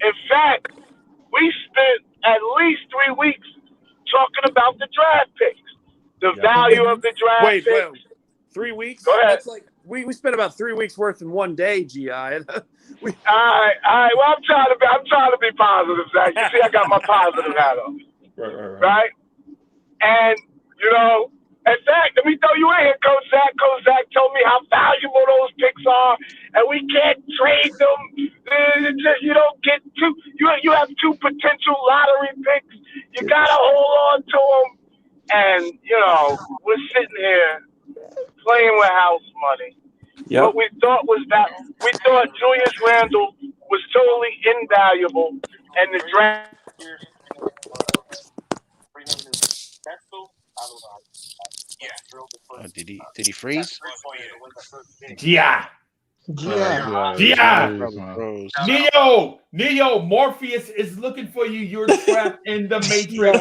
In fact, we spent at least 3 weeks talking about the draft picks, the value of the draft picks. Wait, 3 weeks? Go ahead. That's like we spent about 3 weeks worth in one day, GI. All right. Well, I'm trying to be positive, Zach. You see, I got my positive hat on. Right? And, in fact, let me throw you in here, Coach Zach. Coach Zach told me how valuable those picks are, and we can't trade them. You don't get two. You have 2 potential lottery picks. You got to hold on to them. And, we're sitting here playing with house money. Yep. What we thought Julius Randle was totally invaluable, and the draft. Did he freeze? Yeah. Neo, Morpheus is looking for you. You're trapped in the Matrix.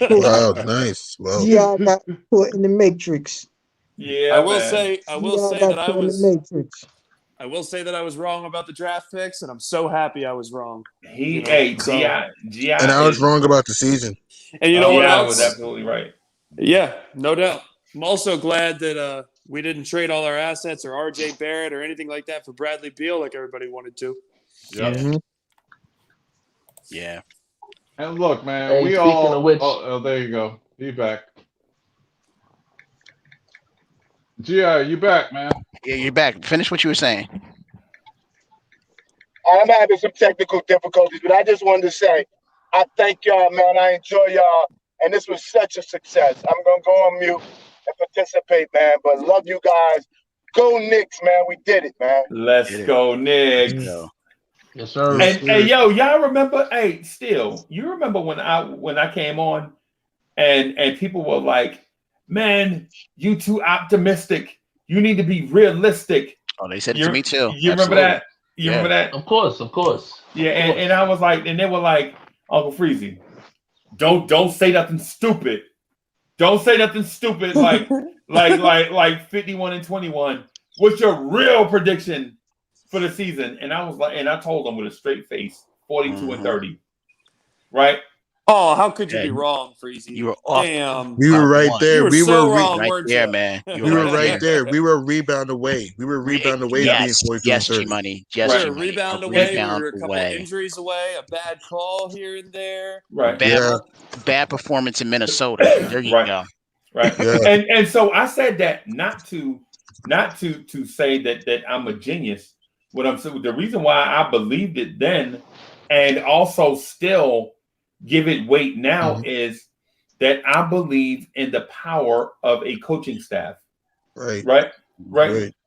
Wow, nice. Wow. Yeah, I got put in the Matrix. Yeah, I will say that I was wrong about the draft picks, and I'm so happy I was wrong. And I was wrong about the season. And you know what else? I was absolutely right. Yeah, no doubt. I'm also glad that we didn't trade all our assets or RJ Barrett or anything like that for Bradley Beal like everybody wanted to. Yep. Mm-hmm. Yeah. And look, man, Hey, we speaking all. of which- Oh, there you go. He's back. G.I., you back, man? Yeah, you're back. Finish what you were saying. I'm having some technical difficulties, but I just wanted to say, I thank y'all, man. I enjoy y'all, and this was such a success. I'm going to go on mute and participate, man, but love you guys. Go Knicks, man. We did it, man. Let's go, Knicks. Yes, sir. And yo, y'all remember? Hey, still, you remember when I came on, and people were like, "Man, you too optimistic. You need to be realistic. Oh, they said it to me too. You remember that? You remember that? Of course. Yeah, and I was like, and they were like, Uncle Freezy, don't say nothing stupid. Don't say nothing stupid like 51-21. What's your real prediction for the season? And I was like, and I told them with a straight face, 42-30. Right? Oh, how could you be wrong, Freezy? You were off. Damn. We were right there. We were wrong, right there, man. We were right there. We were a rebound away. We were a rebound away to being 42-30. Yes, G-Money. Yes, we were G-Money. a rebound away. We were a couple injuries away. A bad call here and there. Right. Bad performance in Minnesota. There you go. Right. Yeah. And so I said that not to say that I'm a genius. What I'm saying, the reason why I believed it then, and also still give it weight now, is that I believe in the power of a coaching staff. Right.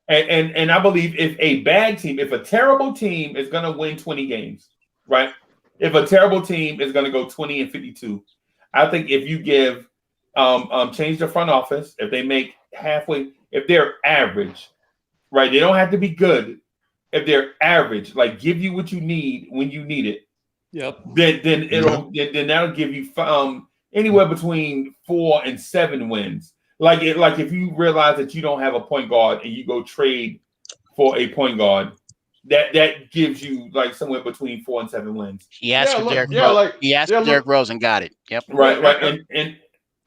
And I believe if a bad team, if a terrible team is going to win 20 games, right? If a terrible team is going to go 20-52, I think if you give change the front office, if they make halfway, if they're average, right? They don't have to be good. If they're average, like give you what you need when you need it. Yep. Then that'll give you anywhere between 4 and 7 wins. Like if you realize that you don't have a point guard and you go trade for a point guard, that gives you like somewhere between 4 and 7 wins. He asked for Derrick Rose and got it. Yep. Right. And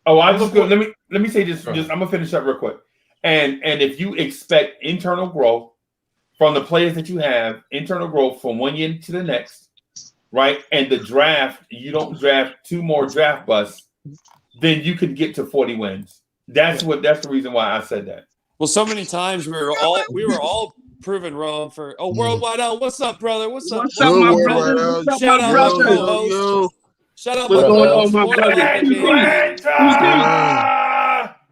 I just go. Let me say this. I'm gonna finish up real quick. And if you expect internal growth from the players that you have, internal growth from one year to the next, right? And the draft, you don't draft 2 more draft busts, then you could get to 40 wins. That's the reason why I said that. Well, so many times we were all proven wrong for Worldwide Out. What's up, brother? What's up, my brother? Shout out, my co-host. Shout out, what's going on, my brother?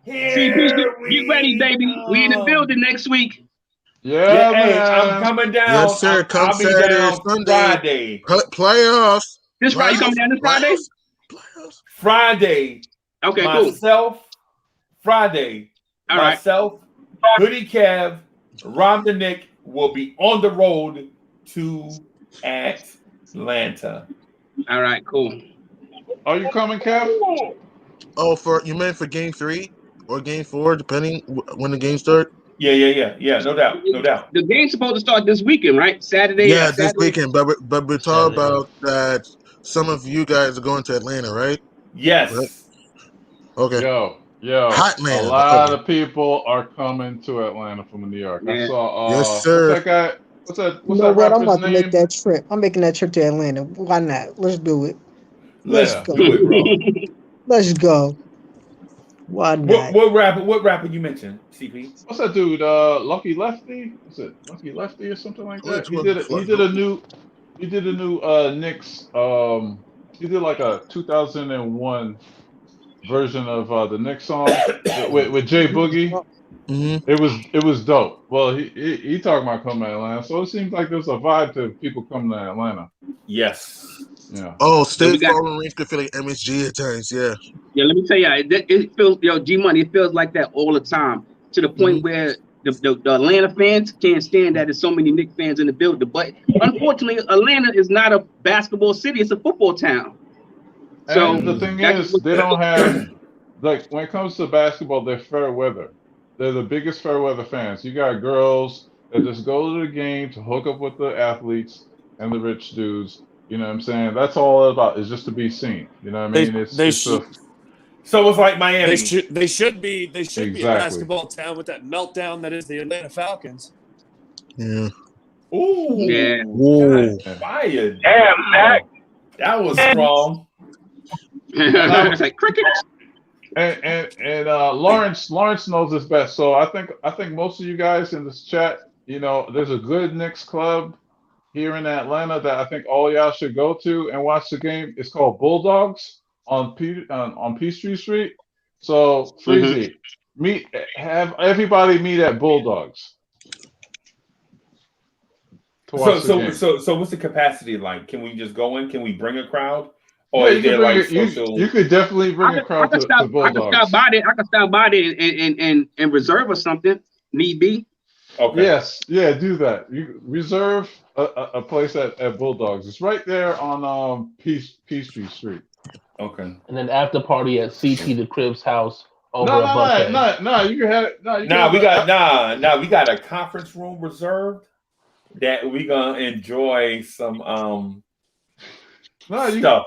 You ready, baby? We in the building next week. Yeah, hey, I'm coming down. Yes, sir. Come Saturday, Sunday. Playoffs. This Friday coming down this Friday? Friday. Okay, myself, Friday. All myself, Hoodie Kev, Rob the Nick will be on the road to Atlanta. All right, cool. Are you coming, Kev? Oh, you meant for game 3 or game 4, depending when the game starts? Yeah. No doubt. The game's supposed to start this weekend, right? Saturday. Yeah, this weekend. But we're talking about that. Some of you guys are going to Atlanta, right? Yes. Right? Okay. Yo, hot man. A lot of people are coming to Atlanta from New York. I saw. Yes, sir. What's that guy? What's that? You know what? I'm about to make that trip. I'm making that trip to Atlanta. Why not? Let's do it. Let's go. Do it, bro. Let's go. Why not? What rapper you mentioned, CP? What's that dude? Lucky Lefty? Is it Lucky Lefty or something like that? He did a new Knicks. He did like a 2001 version of the Knicks song with Jay Boogie. Mm-hmm. It was dope. Well, he talking about coming to Atlanta, so it seems like there's a vibe to people coming to Atlanta. Yes. Yeah. Oh, State Farm Range could feel like MSG at times. Yeah. Yeah. Let me tell you, it feels G-Money. It feels like that all the time, to the point where the Atlanta fans can't stand that there's so many Knicks fans in the building. But unfortunately, Atlanta is not a basketball city; it's a football town. So and the thing is, they don't have, like, when it comes to basketball, they're fair weather. They're the biggest fair weather fans. You got girls that just go to the game to hook up with the athletes and the rich dudes. You know what I'm saying? That's all it's about, is just to be seen. You know what I mean? So it's like Miami. They should be a basketball town with that meltdown that is the Atlanta Falcons. Yeah. Ooh. Yeah. Whoa. Fired. Damn, Zach. That was strong. I was like cricket. And Lawrence knows this best. So I think most of you guys in this chat, you know, there's a good Knicks club here in Atlanta that I think all y'all should go to and watch the game. It's called Bulldogs on Peachtree Street. So Freezy, have everybody meet at Bulldogs. So what's the capacity like? Can we just go in? Can we bring a crowd? Or you could definitely bring a crowd to Bulldogs. I can stop by there and reserve or something. need be. Okay. Yes, yeah, do that. You reserve a place at Bulldogs. It's right there on Peachtree Street. Okay. And then after party at CP the Crib's house over No, a buffet. no. You can have it. No, you can Nah, have we got a conference room reserved that we gonna enjoy some stuff.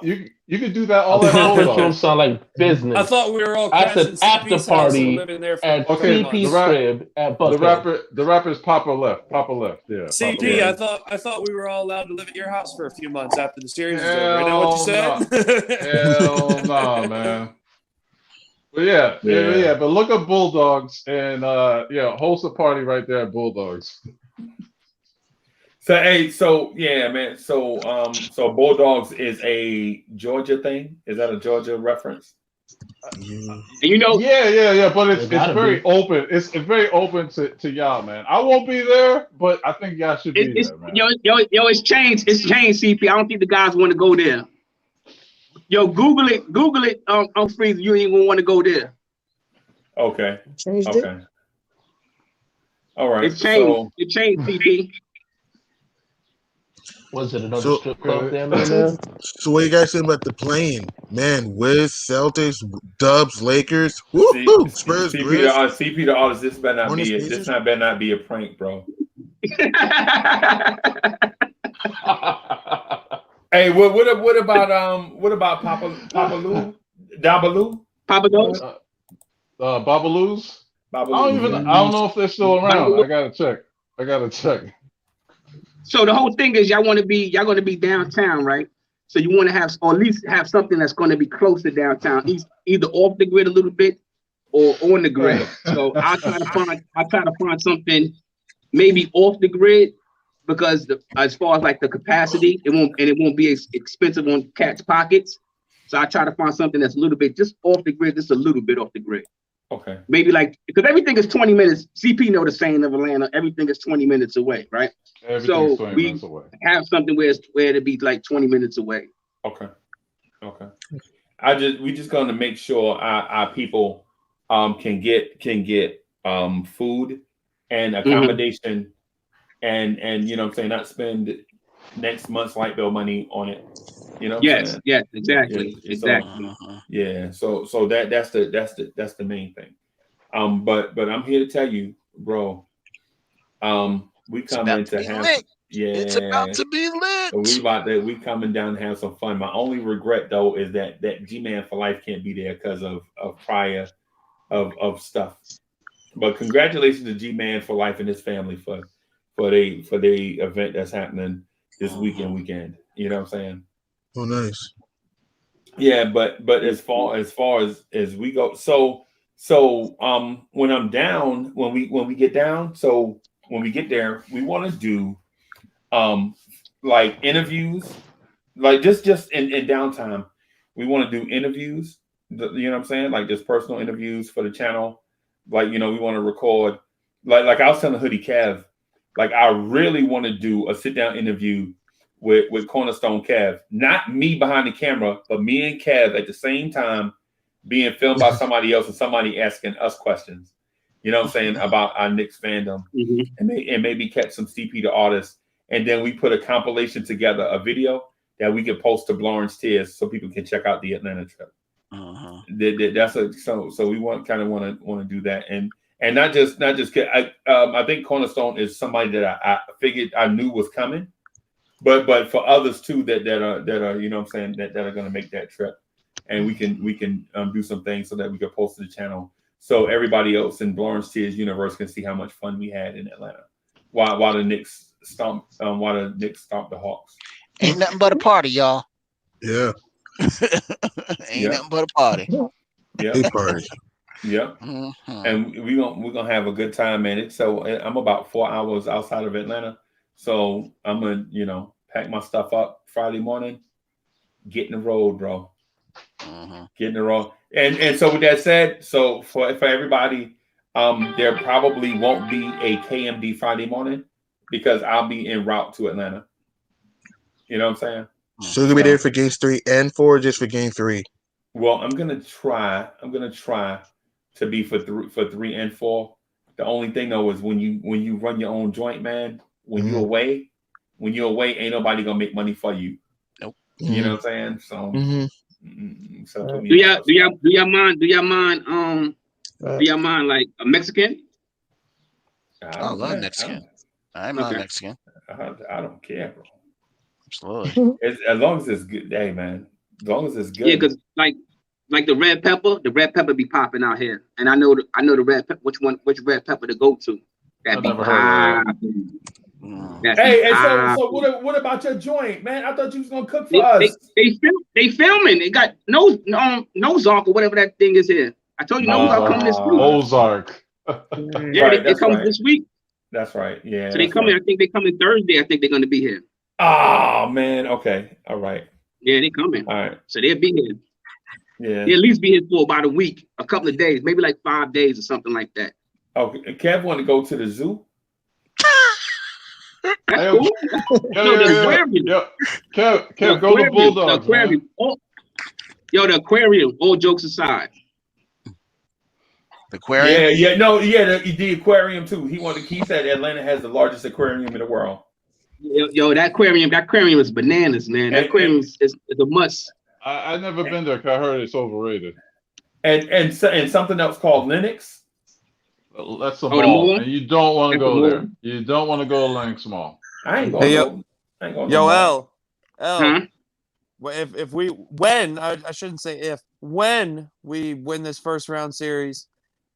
You can do that A all at conference room Bulldogs. sound like business. I thought we were all I crashing said after CP's house and party living there for at 3 CP's months. crib at buffet. The rapper's Papa left. Papa left. Yeah. CP, Papa I thought we were all allowed to live at your house for a few months after the series was Hell over. Isn't that what you said? Hell no, man. But yeah. But look at Bulldogs and host a party right there at Bulldogs. So man. So Bulldogs is a Georgia thing. Is that a Georgia reference? You know, Yeah. But it's gotta very be. open. It's very open to y'all, man. I won't be there, but I think y'all should be it's there, man. it's changed. It's changed, CP. I don't think the guys want to go there. Yo, Google it. On Freeze, you ain't even want to go there. Okay. Changed it. Okay. All right. It changed. It changed, CP. Was it another So- strip club down there? So what you guys saying about the playing? Man, Wiz, Celtics, Dubs, Lakers, See, woo-hoo, Spurs, CP Grizz. CP the artist. This better not Morning be Spacers? better not be a prank, bro. Hey, what about Papa Lou? Dabaloo? Papa goes. Babaloo's. I Babaloo. don't know if they're still around. I gotta check. So the whole thing is y'all gonna be downtown, right? So you want to have, or at least have something that's going to be close to downtown, either off the grid a little bit or on the grid. So I try to find something maybe off the grid, because as far as like the capacity, it won't be as expensive on cats' pockets. So I try to find something that's a little bit just off the grid, just a little bit off the grid. Okay. Maybe like, because everything is 20 minutes. CP know the saying of Atlanta, everything is 20 minutes away, right? Everything's 20 we minutes away. have something where it'd be like 20 minutes away. Okay. We just going to make sure our people can get food and accommodation and you know what I'm saying, not spend next month's light bill money on it. You know what I'm saying? Yes, exactly. Yeah, Exactly. So that's the main thing. But I'm here to tell you, bro. We coming to have lit. yeah. It's about to be lit. We coming down to have some fun. My only regret though is that G-Man for Life can't be there because of prior of stuff. But congratulations to G-Man for Life and his family for the event that's happening this weekend. You know what I'm saying? Oh, nice. Yeah, but as far as we go, so when I'm down, when we get down, so when we get there, we want to do like interviews, like just in downtime. We want to do interviews, you know what I'm saying? Like just personal interviews for the channel. Like, you know, we want to record, like I was telling Hoodie Kev, like I really want to do a sit down interview with Cornerstone Kev, not me behind the camera, but me and Kev at the same time being filmed by somebody else and somebody asking us questions. You know what I'm saying, about our Knicks fandom, and maybe catch some CP the artist, and then we put a compilation together, a video that we can post to Blorange Tears so people can check out the Atlanta trip. So we want to do that, and not just I think Cornerstone is somebody that I figured I knew was coming, but for others too that are you know what I'm saying that are going to make that trip, and we can do some things so that we can post to the channel. So everybody else in Blorange Tears universe can see how much fun we had in Atlanta, while the Knicks stomped the Hawks. Ain't nothing but a party, y'all. Yeah. Ain't nothing but a party. Yeah. Big party. Yeah. And we're gonna have a good time, man. I'm about 4 hours outside of Atlanta, so I'm gonna pack my stuff up Friday morning, get in the road, bro. Get in the road. And so with that said, so for everybody, there probably won't be a KMD Friday morning because I'll be en route to Atlanta. You know what I'm saying? So you're gonna be there for games 3 and 4, or just for game 3? Well, I'm gonna try to be for 3 and 4. The only thing though is when you run your own joint, man. When you're away, ain't nobody gonna make money for you. Nope. You know what I'm saying? So, so put me Do in y'all the mind like a Mexican? I love Mexican. I mind Mexican. I don't care, bro. Absolutely. As long as it's good, hey man. As long as it's good. Yeah, because like the red pepper be popping out here, and I know the red pepper. Which red pepper to go to? That be popping. Hey, and so what about your joint, man? I thought you was gonna cook for us. They filming. They got Nozark or whatever that thing is here. I told you Nozark coming this week. Ozark. Yeah, right, they coming this week. That's right. Yeah. So they coming. Right. I think they coming Thursday. I think they're gonna be here. Oh man. Okay. All right. Yeah, they coming. All right. So they'll be here. Yeah. They'll at least be here for about a week, a couple of days, maybe like 5 days or something like that. Okay. Kev want to go to the zoo. That's cool. The aquarium. Kev, go to Bulldogs. The aquarium. The aquarium. All jokes aside. The aquarium. Yeah. The aquarium too. He said Atlanta has the largest aquarium in the world. Yo, that aquarium is bananas, man. That aquarium is a must. I've never been there because I heard it's overrated. And something else called Linux. That's a mall, and you don't want to go there. You don't want to go to Lynx Mall. I ain't going. L. I shouldn't say if, when we win this first round series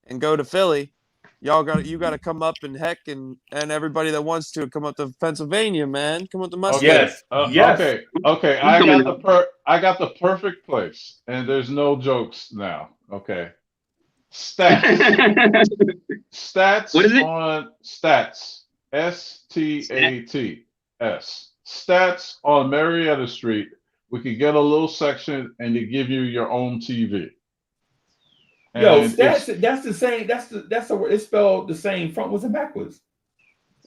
and go to Philly, you got to come up and and everybody that wants to come up to Pennsylvania, man. Come up to Mustang. Yes. Yes. Okay. I got the perfect place, and there's no jokes now. Okay. Stats. What is it? On Stats. STATS. Stats on Marietta Street. We could get a little section, and they give you your own TV. And Stats. That's the same. It's spelled the same frontwards and backwards.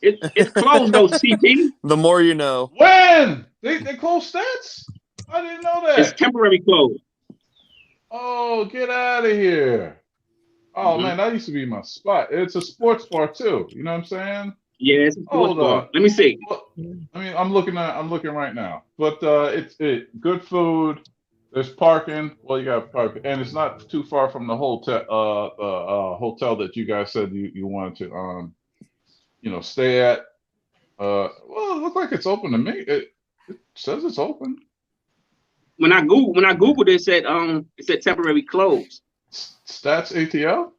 It's closed though, CP. The more you know. When they closed Stats? I didn't know that. It's temporary closed. Oh, get out of here. Oh man, that used to be my spot. It's a sports bar too. You know what I'm saying? Yeah, it's a sports bar. Let me see. I mean, I'm looking right now. But it's good food. There's parking. Well, you got parking, and it's not too far from the hotel. Hotel that you guys said you wanted to stay at. Well, it looks like it's open to me. It says it's open. When I googled it said temporary closed. Stats ATL?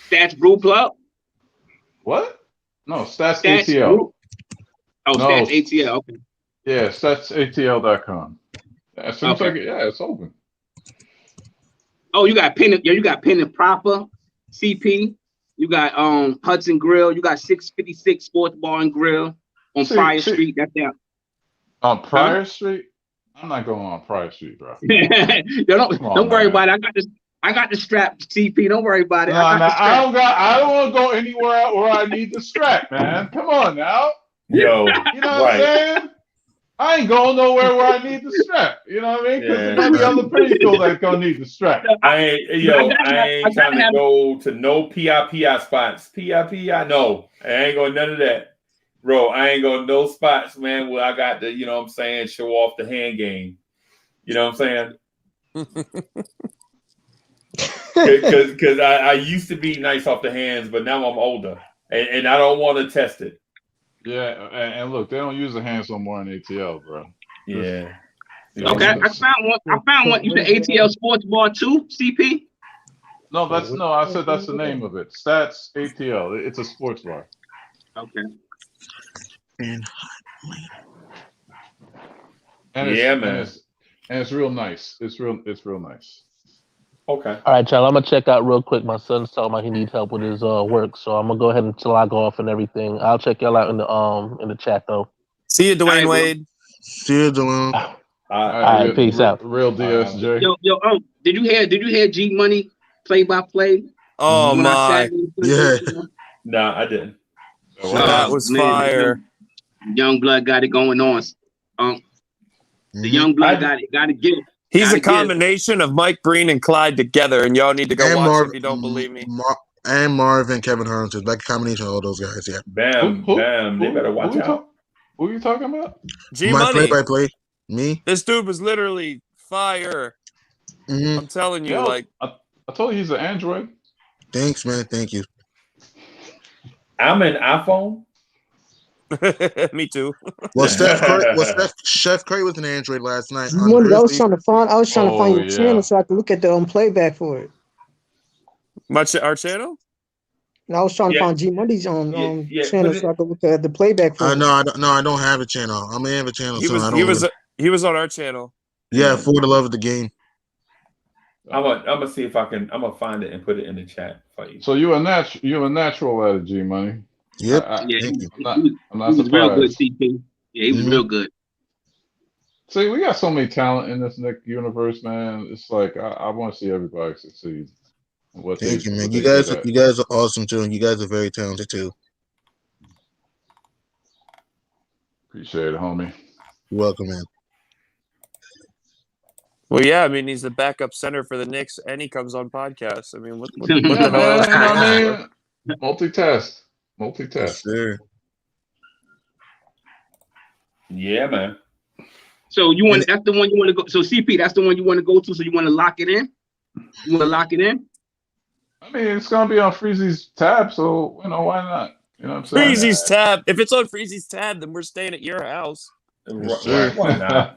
Stats Brew Club? What? No, Stats ATL. Brew. Oh, no. Stats ATL. Okay. Yeah, statsatl.com. Yeah, it seems like it's open. Oh, you got Pen and Proper, CP. You got Hudson Grill. You got 656 Sports Bar and Grill on Pryor Street. That's there. On Pryor Street? I'm not going on Pryor Street, bro. Don't worry about it. I got the strap, CP. Don't worry about it. I don't want to go anywhere where I need the strap, man. Come on now. Yo, you know what I'm saying? I ain't going nowhere where I need the strap. You know what I mean? Because there might be other people that's gonna need the strap. I ain't trying to go to no PI spots. PI, no. I ain't going none of that. Bro, I ain't going no spots, man, where I got to, show off the hand game. You know what I'm saying? Because I used to be nice off the hands, but now I'm older. And I don't want to test it. Yeah, and look, they don't use the hands no more in ATL, bro. Yeah. Okay, I found one. You said ATL Sports Bar 2, CP? No, I said that's the name of it. Stats ATL. It's a sports bar. Okay. And it's real nice. It's real nice. Okay. All right, y'all. I'm gonna check out real quick. My son's talking about he needs help with his work, so I'm gonna go ahead and log off and everything. I'll check y'all out in the chat though. See you, Dwayne Wade. See you, Dwayne. All right, peace out. Real DSJ. Yo, did you hear G Money play-by-play? Oh my. Yeah. No, I didn't. That was fire. Young Blood got it going on. The Young Blood got to get it. He's a combination of Mike Breen and Clyde together, and y'all need to go watch if you don't believe me. and Marvin, Kevin Harrington, like a combination of all those guys. Yeah. Bam, bam. They better watch out. Who are you talking about? G My Money. play-by-play. Me. This dude was literally fire. Mm-hmm. I'm telling you, Yeah, like I told you he's an Android. Thanks, man. Thank you. I'm an iPhone. me too. Well, Chef Curry was an Android last night. I was trying to find your yeah. channel so I could look at the playback for it. Our channel? And I was trying to find G Money's channel so I could look at the playback for it. No, I don't have a channel. I may have a channel soon. He was on our channel. Yeah, for the love of the game. I'm gonna see if I can. I'm gonna find it and put it in the chat for you. So you're a natural at it, G Money. Yep. Thank you. I'm not he was real good, surprised. CP. Yeah, he was real good. See, we got so many talent in this Nick universe, man. It's like I want to see everybody succeed. Thank you, man. You guys are awesome too, and you guys are very talented too. Appreciate it, homie. You're welcome, man. Well, yeah, I mean, he's the backup center for the Knicks, and he comes on podcasts. I mean, what the Yeah, hell else? man, multitask. Yes, sir. Yeah, man. So that's the one you want to go. So CP, that's the one you want to go to. So you want to lock it in. You want to lock it in. I mean, it's gonna be on Freezy's tab, so why not? You know what I'm saying? Freezy's tab. If it's on Freezy's tab, then we're staying at your house. Right, why not?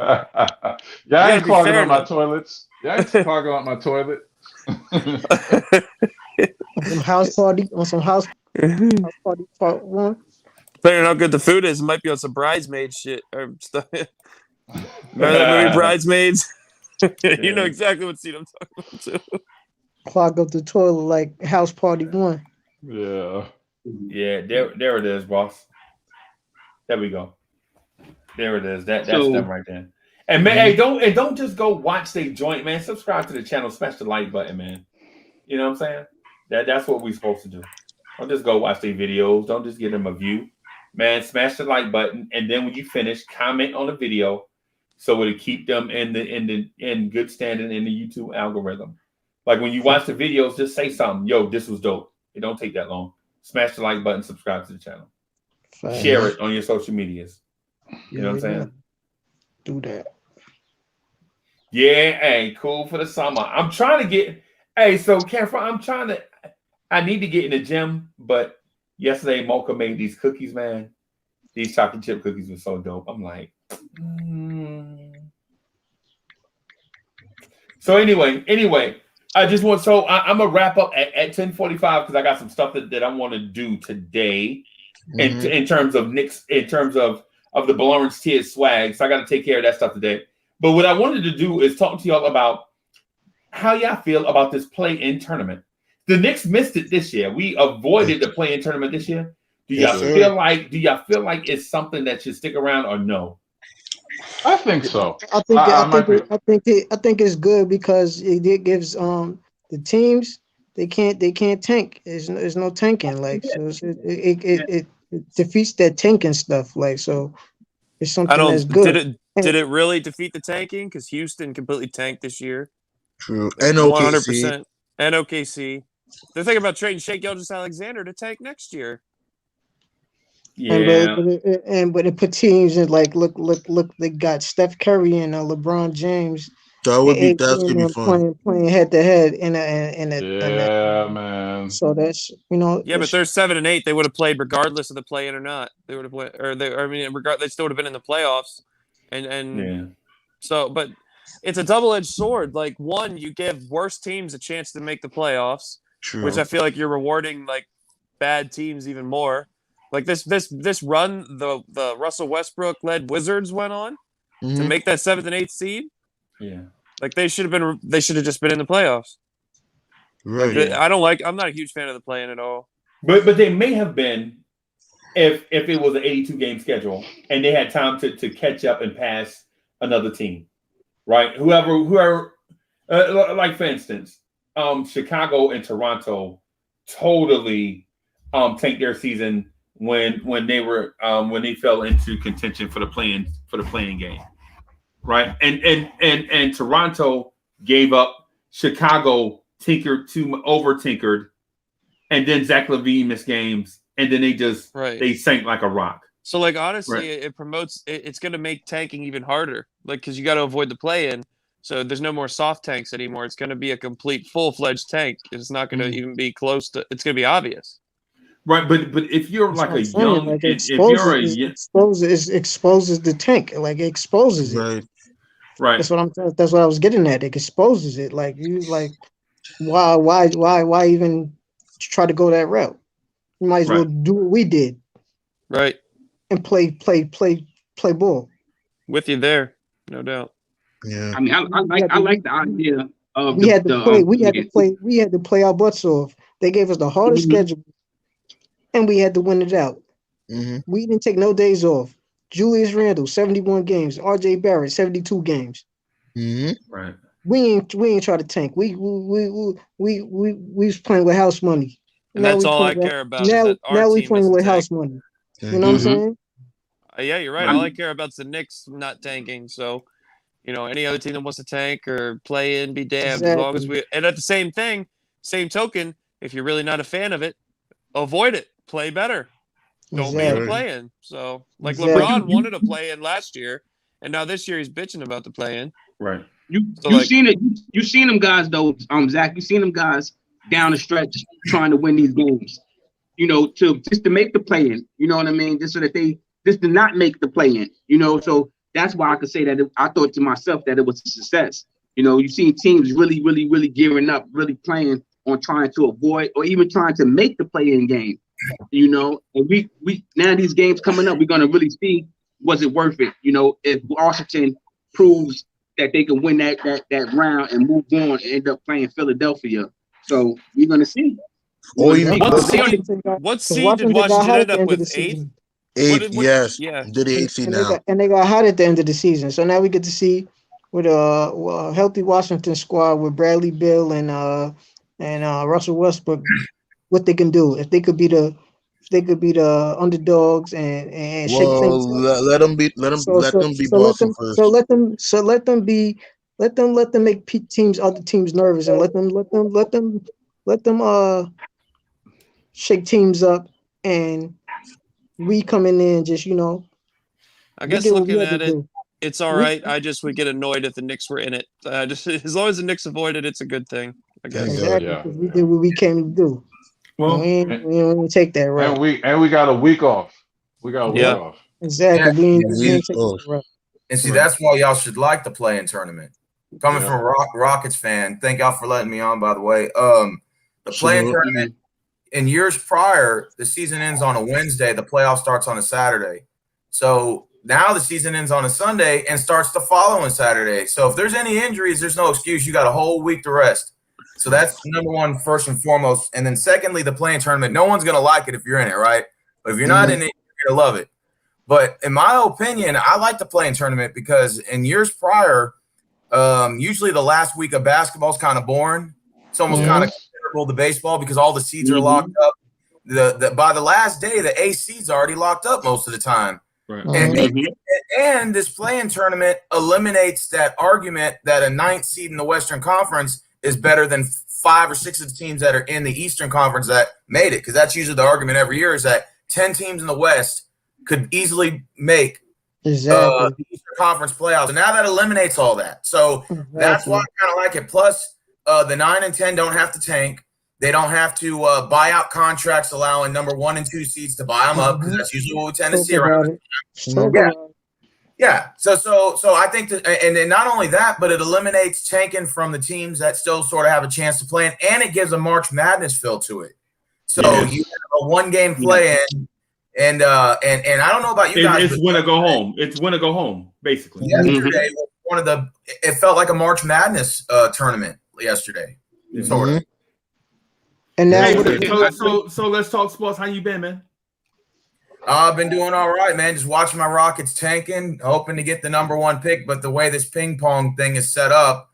I ain't clogging up my toilets. I ain't clogging up my toilet. Some house party party part one. Depending on how good the food is, it might be on some bridesmaid shit or stuff. Remember that movie Bridesmaids? You know exactly what scene I'm talking about too. Clog up the toilet like house party one. Yeah. Yeah, there it is, boss. There we go. There it is. That's them right there. And man, hey, don't just go watch they joint, man. Subscribe to the channel, smash the like button, man. You know what I'm saying? That's what we're supposed to do. Don't just go watch their videos. Don't just give them a view. Man, smash the like button, and then when you finish, comment on the video so it'll keep them in good standing in the YouTube algorithm. Like when you watch the videos, just say something. Yo, this was dope. It don't take that long. Smash the like button, subscribe to the channel. Share it on your social medias. You know what I'm saying? Do that. Yeah, hey, cool for the summer. I'm trying to get. Hey, so Kefra, I need to get in the gym, but yesterday Mocha made these cookies, man. These chocolate chip cookies were so dope. I'm like, So anyway, I just want. So I'm gonna wrap up at 10:45 because I got some stuff that I want to do today, in terms of Knicks, in terms of the Blorange tier swag. So I got to take care of that stuff today. But what I wanted to do is talk to y'all about how y'all feel about this play-in tournament. The Knicks missed it this year. We avoided the play-in tournament this year. Do y'all feel like it's something that should stick around or no? I think so. I think it's good because it gives the teams they can't tank. There's no tanking, like, so it defeats that tanking stuff, like, so it's something that's good. Did it really defeat the tanking? Because Houston completely tanked this year. True. And OKC. 100%. And OKC. They're thinking about trading Shai Gilgeous-Alexander to tank next year. Yeah. But it put teams in, like, look, they got Steph Curry and LeBron James. That would be fun. Playing head to head man. So that's Yeah, but they're 7 and 8. They would have played regardless of the play-in or not. They would have played, they still would have been in the playoffs. And so, but it's a double-edged sword. Like, one, you give worse teams a chance to make the playoffs, which I feel like you're rewarding like bad teams even more. Like this run the Russell Westbrook led Wizards went on to make that 7th and 8th seed. Yeah, like they should have just been in the playoffs. Right. Like, I'm not a huge fan of the play-in at all. But they may have been if it was an 82 game schedule and they had time to catch up and pass another team, right? Whoever, like for instance, Chicago and Toronto totally tanked their season when they fell into contention for the playing game, right? And Toronto gave up. Chicago over tinkered, and then Zach LaVine missed games, and then they sank like a rock. So, like, honestly, it promotes. It's going to make tanking even harder, like, because you got to avoid the play-in. So there's no more soft tanks anymore. It's going to be a complete full-fledged tank. It's not going to even be close to. It's going to be obvious. Right, but if you're like a young, like if you're a exposes the tank, like it exposes it. Right. That's what I was getting at. It exposes it. Like you, like why even try to go that route? You might as well do what we did. Right. And play ball. With you there, no doubt. Yeah. I mean, I like the idea of we had to play our butts off. They gave us the hardest schedule, and we had to win it out. We didn't take no days off. Julius Randle, 71 games. RJ Barrett, 72 games. Right. We ain't try to tank. We was playing with house money. And that's all I care about. Now we playing with house money. You know what I'm saying? Yeah, you're right. All I care about is the Knicks not tanking. So, any other team that wants to tank or play in, be damned. Exactly. As long as and at the same token, if you're really not a fan of it, avoid it. Play better. Don't be in the play-in. So, like LeBron wanted to play in last year, and now this year he's bitching about the play-in. Right. You seen it. You seen them guys though, Zach. You seen them guys down the stretch trying to win these games. To make the play-in. You know what I mean? Just so that they just to not make the play-in. So that's why I could say that I thought to myself that it was a success. You see teams really, really, really gearing up, really playing on trying to avoid or even trying to make the play-in game. And we now these games coming up, we're gonna really see was it worth it. If Washington proves that they can win that round and move on and end up playing Philadelphia, so we're gonna see. What seed did Washington end up with? Eighth. Yes. Yeah. Did the 8th seed now? And they got hot at the end of the season. So now we get to see with a healthy Washington squad with Bradley Beal and Russell Westbrook what they can do. If they could be the underdogs and shake things up. Let them be Boston first. Let them make other teams nervous and let them shake teams up, and we come in there and just I guess looking at it, it's all right. I just would get annoyed if the Knicks were in it. Just as long as the Knicks avoid it, it's a good thing. I guess. Exactly, because we did what we came to do. Well, we didn't take that right. And we got a week off. We got a week off. Exactly. And see, that's why y'all should like the play-in tournament. Coming from a Rockets fan, thank y'all for letting me on, by the way. The play-in tournament, in years prior, the season ends on a Wednesday. The playoff starts on a Saturday. So now the season ends on a Sunday and starts the following Saturday. So if there's any injuries, there's no excuse. You got a whole week to rest. So that's number one, first and foremost. And then secondly, the play-in tournament. No one's going to like it if you're in it, right? But if you're not in it, you're going to love it. But in my opinion, I like the play-in tournament because in years prior, usually the last week of basketball is kind of boring. It's almost kind of comparable to baseball because all the seeds are locked up. By the last day, the A seeds are already locked up most of the time. Right. And this play-in tournament eliminates that argument that a 9th seed in the Western Conference is better than 5 or 6 of the teams that are in the Eastern Conference that made it. Because that's usually the argument every year is that 10 teams in the West could easily make the Eastern Conference playoffs. And now that eliminates all that. So that's why I kind of like it. Plus, the 9 and 10 don't have to tank. They don't have to buy out contracts allowing number 1 and 2 seeds to buy them up because that's usually what we tend to see around. Yeah. So I think that, and then not only that, but it eliminates tanking from the teams that still sort of have a chance to play, and it gives a March Madness feel to it. So you have a 1-game play-in, and I don't know about you guys. It's win or go home. It's win or go home, basically. Yesterday was it felt like a March Madness tournament yesterday. Sort of. And now, so let's talk sports. How you been, man? I've been doing all right, man. Just watching my Rockets tanking, hoping to get the number 1 pick. But the way this ping pong thing is set up,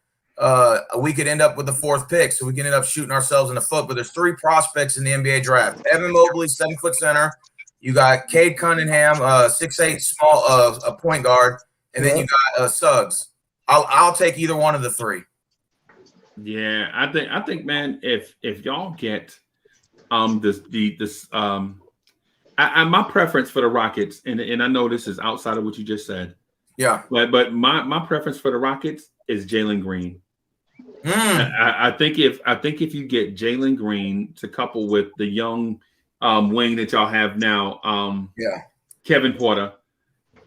we could end up with the 4th pick, so we can end up shooting ourselves in the foot. But there's 3 prospects in the NBA draft: Evan Mobley, 7-foot center. You got Cade Cunningham, 6'8", small, a point guard, and then you got Suggs. I'll take either one of the 3. Yeah, I think, man, if y'all get My preference for the Rockets, and I know this is outside of what you just said. Yeah. But my preference for the Rockets is Jalen Green. I think if you get Jalen Green to couple with the young wing that y'all have now, Kevin Porter,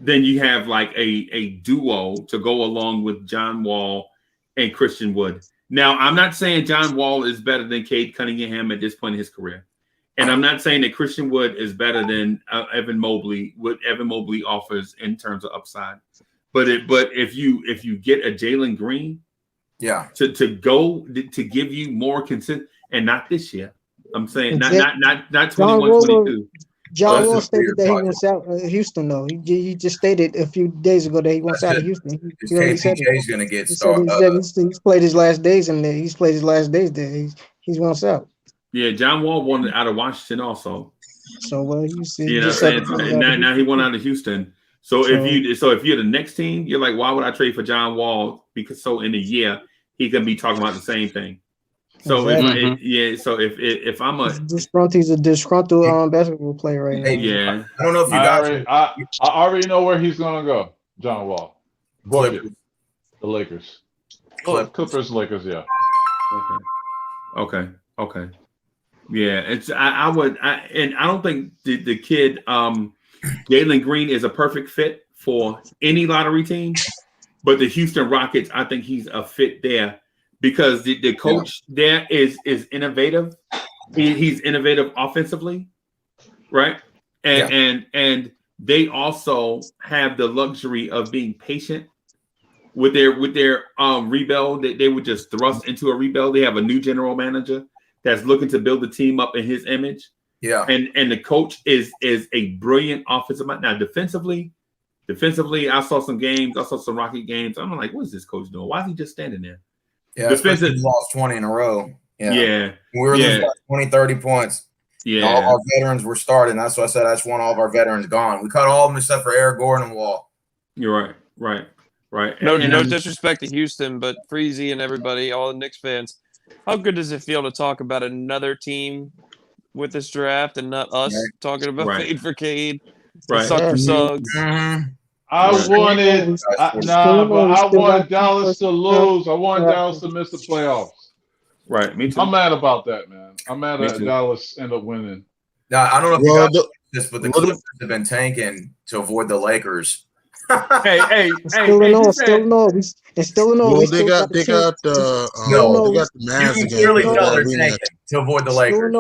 then you have like a duo to go along with John Wall and Christian Wood. Now, I'm not saying John Wall is better than Cade Cunningham at this point in his career. And I'm not saying that Christian Wood is better than Evan Mobley, what Evan Mobley offers in terms of upside. But if you get a Jalen Green, to give you more consistent, and not this year. I'm saying not 21, 22. John Wall stated that he wants out of Houston, though. He just stated a few days ago that he wants out of Houston. He already said he's going to get started. He's played his last days in there. He's played his last days there. He wants out. Yeah, John Wall wanted out of Washington also. So you see, you know, now he went out of Houston. So if you're the next team, you're like, why would I trade for John Wall? Because in a year he can be talking about the same thing. So if I'm he's a disgruntled basketball player right now. Yeah, I don't know if you guys. I already know where he's gonna go. John Wall, the Lakers, Clippers, Lakers. Yeah. Okay. Yeah, I don't think the kid Jalen Green is a perfect fit for any lottery team, but the Houston Rockets, I think he's a fit there because the coach there is innovative. He's innovative offensively, right? And they also have the luxury of being patient with their rebuild. They would just thrust into a rebuild. They have a new general manager that's looking to build the team up in his image. Yeah. And the coach is a brilliant offensive mind. Now defensively, I saw some games. I saw some Rocket games. I'm like, what is this coach doing? Why is he just standing there? Yeah, defensive lost 20 in a row. Yeah. We were losing 20, 30 points. Yeah. All of our veterans were starting. That's why I said I just want all of our veterans gone. We cut all of them except for Eric Gordon and Wall. You're right. No disrespect to Houston, but Freezy and everybody, all the Knicks fans, how good does it feel to talk about another team with this draft and not us talking about fade for Cade, suck for Suggs? I wanted Dallas to lose. I wanted Dallas to miss the playoffs. Right, me too. I'm mad about that, man. I'm mad that Dallas end up winning. Now, I don't know if you guys this, but the Clippers have been tanking to avoid the Lakers. Still in all. They got the Mavs you can again. clearly tell they're tanking to avoid the Lakers.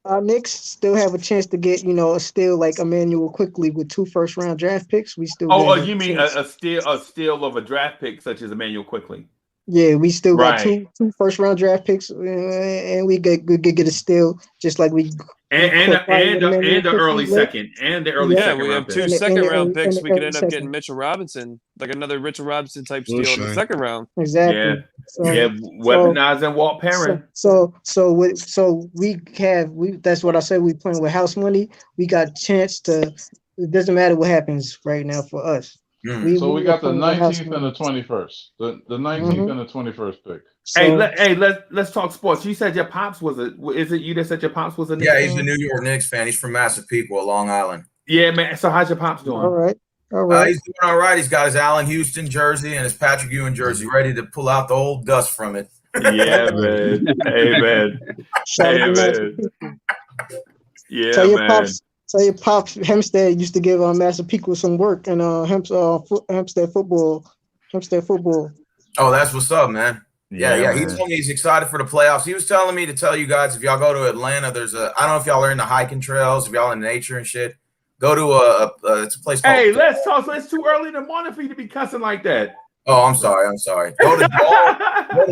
Our Knicks still have a chance to get, still like Emmanuel quickly with 2 first-round draft picks. We still. You mean a steal of a draft pick such as Emmanuel Quickly? Yeah, we still got two first-round draft picks, and we could get a steal just like we. And the early second. We have 2 second-round picks. We could end up getting Mitchell Robinson, like another Mitchell Robinson type steal in the second round. Exactly. Weaponizing Walt Perrin. So that's what I said. We playing with house money. We got chance to. It doesn't matter what happens right now for us. So we got the 19th and the 21st. The 19th and the 21st pick. So, let's talk sports. You said your pops was is it you that said your pops was a Knicks he's a New York Knicks fan. He's from Massapequa, Long Island. Yeah, man. So how's your pops doing? All right. He's doing all right. He's got his Allen Houston jersey and his Patrick Ewing jersey ready to pull out the old dust from it. Yeah, man. Hey, man. Yeah, man. So your pops Hempstead used to give Massapequa some work and Hempstead football. Oh, that's what's up, man. Yeah. He told me he's excited for the playoffs. He was telling me to tell you guys, if y'all go to Atlanta, I don't know if y'all are into hiking trails, if y'all in nature and shit. Go to it's a place called. Hey, let's talk. So it's too early in the morning for you to be cussing like that. Oh, I'm sorry. Go to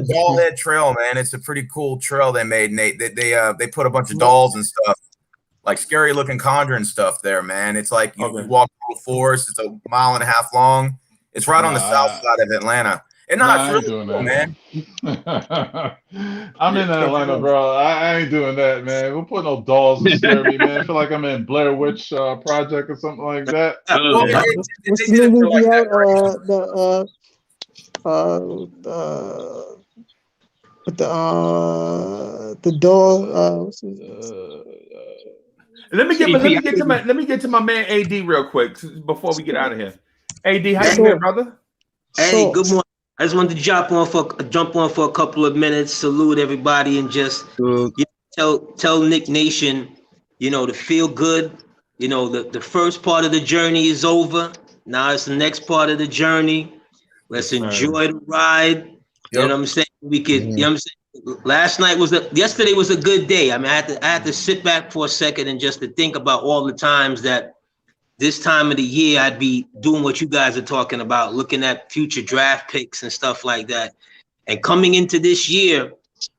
Dollhead Trail, man. It's a pretty cool trail they made, Nate. They put a bunch of dolls and stuff, like scary looking conjuring stuff there, man. It's like you walk through the forest. It's 1.5 miles long. It's right on the south side of Atlanta. And it's really cool, man. I'm in Atlanta, bro. I ain't doing that, man. We'll put no dolls to scare me, man. I feel like I'm in Blair Witch Project or something like that. What's the new movie out? with the dog. Let me get to my man AD real quick before we get out of here. AD, how you been, brother? Hey, good morning. I just wanted to jump on for a couple of minutes, salute everybody, and just tell Nick Nation, to feel good. The first part of the journey is over. Now it's the next part of the journey. Let's enjoy the ride. You know what I'm saying? We could. You know what I'm saying? Yesterday was a good day. I mean, I had to sit back for a second and just to think about all the times that this time of the year I'd be doing what you guys are talking about, looking at future draft picks and stuff like that. And coming into this year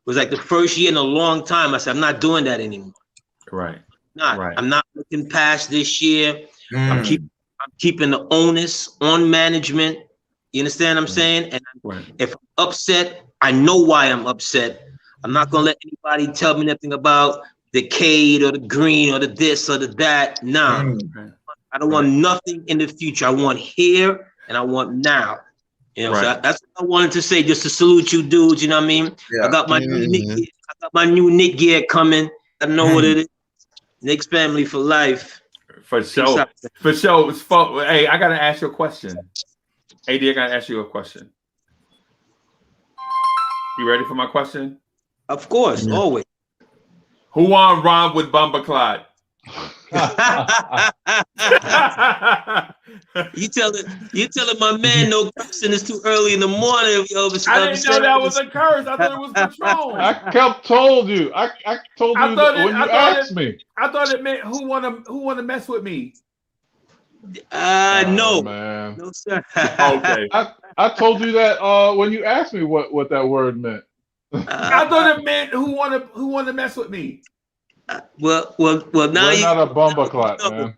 was like the first year in a long time. I said, I'm not doing that anymore. Right. I'm not looking past this year. I'm keeping the onus on management. You understand what I'm saying? And if I'm upset, I know why I'm upset. I'm not gonna let anybody tell me nothing about the Cade or the green or the this or the that. Nah. I don't want nothing in the future. I want here and I want now. So that's what I wanted to say, just to salute you dudes. You know what I mean? I got my new Nick gear coming. I know what it is. Nick's family for life. For sure. For sure. Hey, I gotta ask you a question. AD, I gotta ask you a question. You ready for my question? Of course, always. Who won round with Bumba Clyde? You telling my man no cursing is too early in the morning. I didn't know that was a curse. I thought it was Patron. I told you. I told you when you asked me. I thought it meant who want to mess with me. No, man. No, sir. Okay. I told you that when you asked me what that word meant. I thought it meant who want to mess with me. Well. Now we're not a bumba clot, man.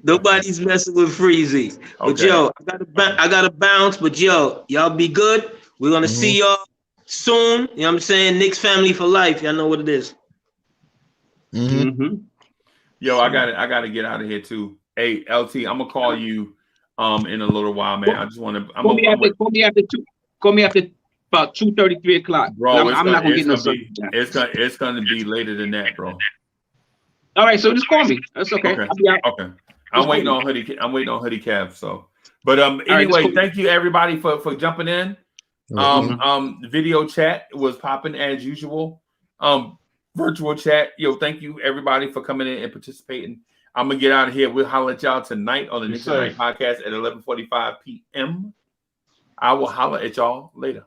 Nobody's messing with Freezy. But yo, I gotta bounce. But yo, y'all be good. We're gonna see y'all soon. You know what I'm saying? Nick's family for life. Y'all know what it is. Yo, I gotta get out of here too. Hey, LT, I'm gonna call you in a little while, man. I just want to. Call me after about 2:30, 3 o'clock. Bro, I'm not gonna get no sleep. It's gonna be later than that, bro. All right, so just call me. That's okay. Okay. I'm waiting on Hoodie Kev. So, but anyway, thank you everybody for jumping in. Video chat was popping as usual. Virtual chat. Yo, thank you everybody for coming in and participating. I'm gonna get out of here. We'll holler at y'all tonight on the Knicks Night podcast at 11:45 p.m. I will holler at y'all later.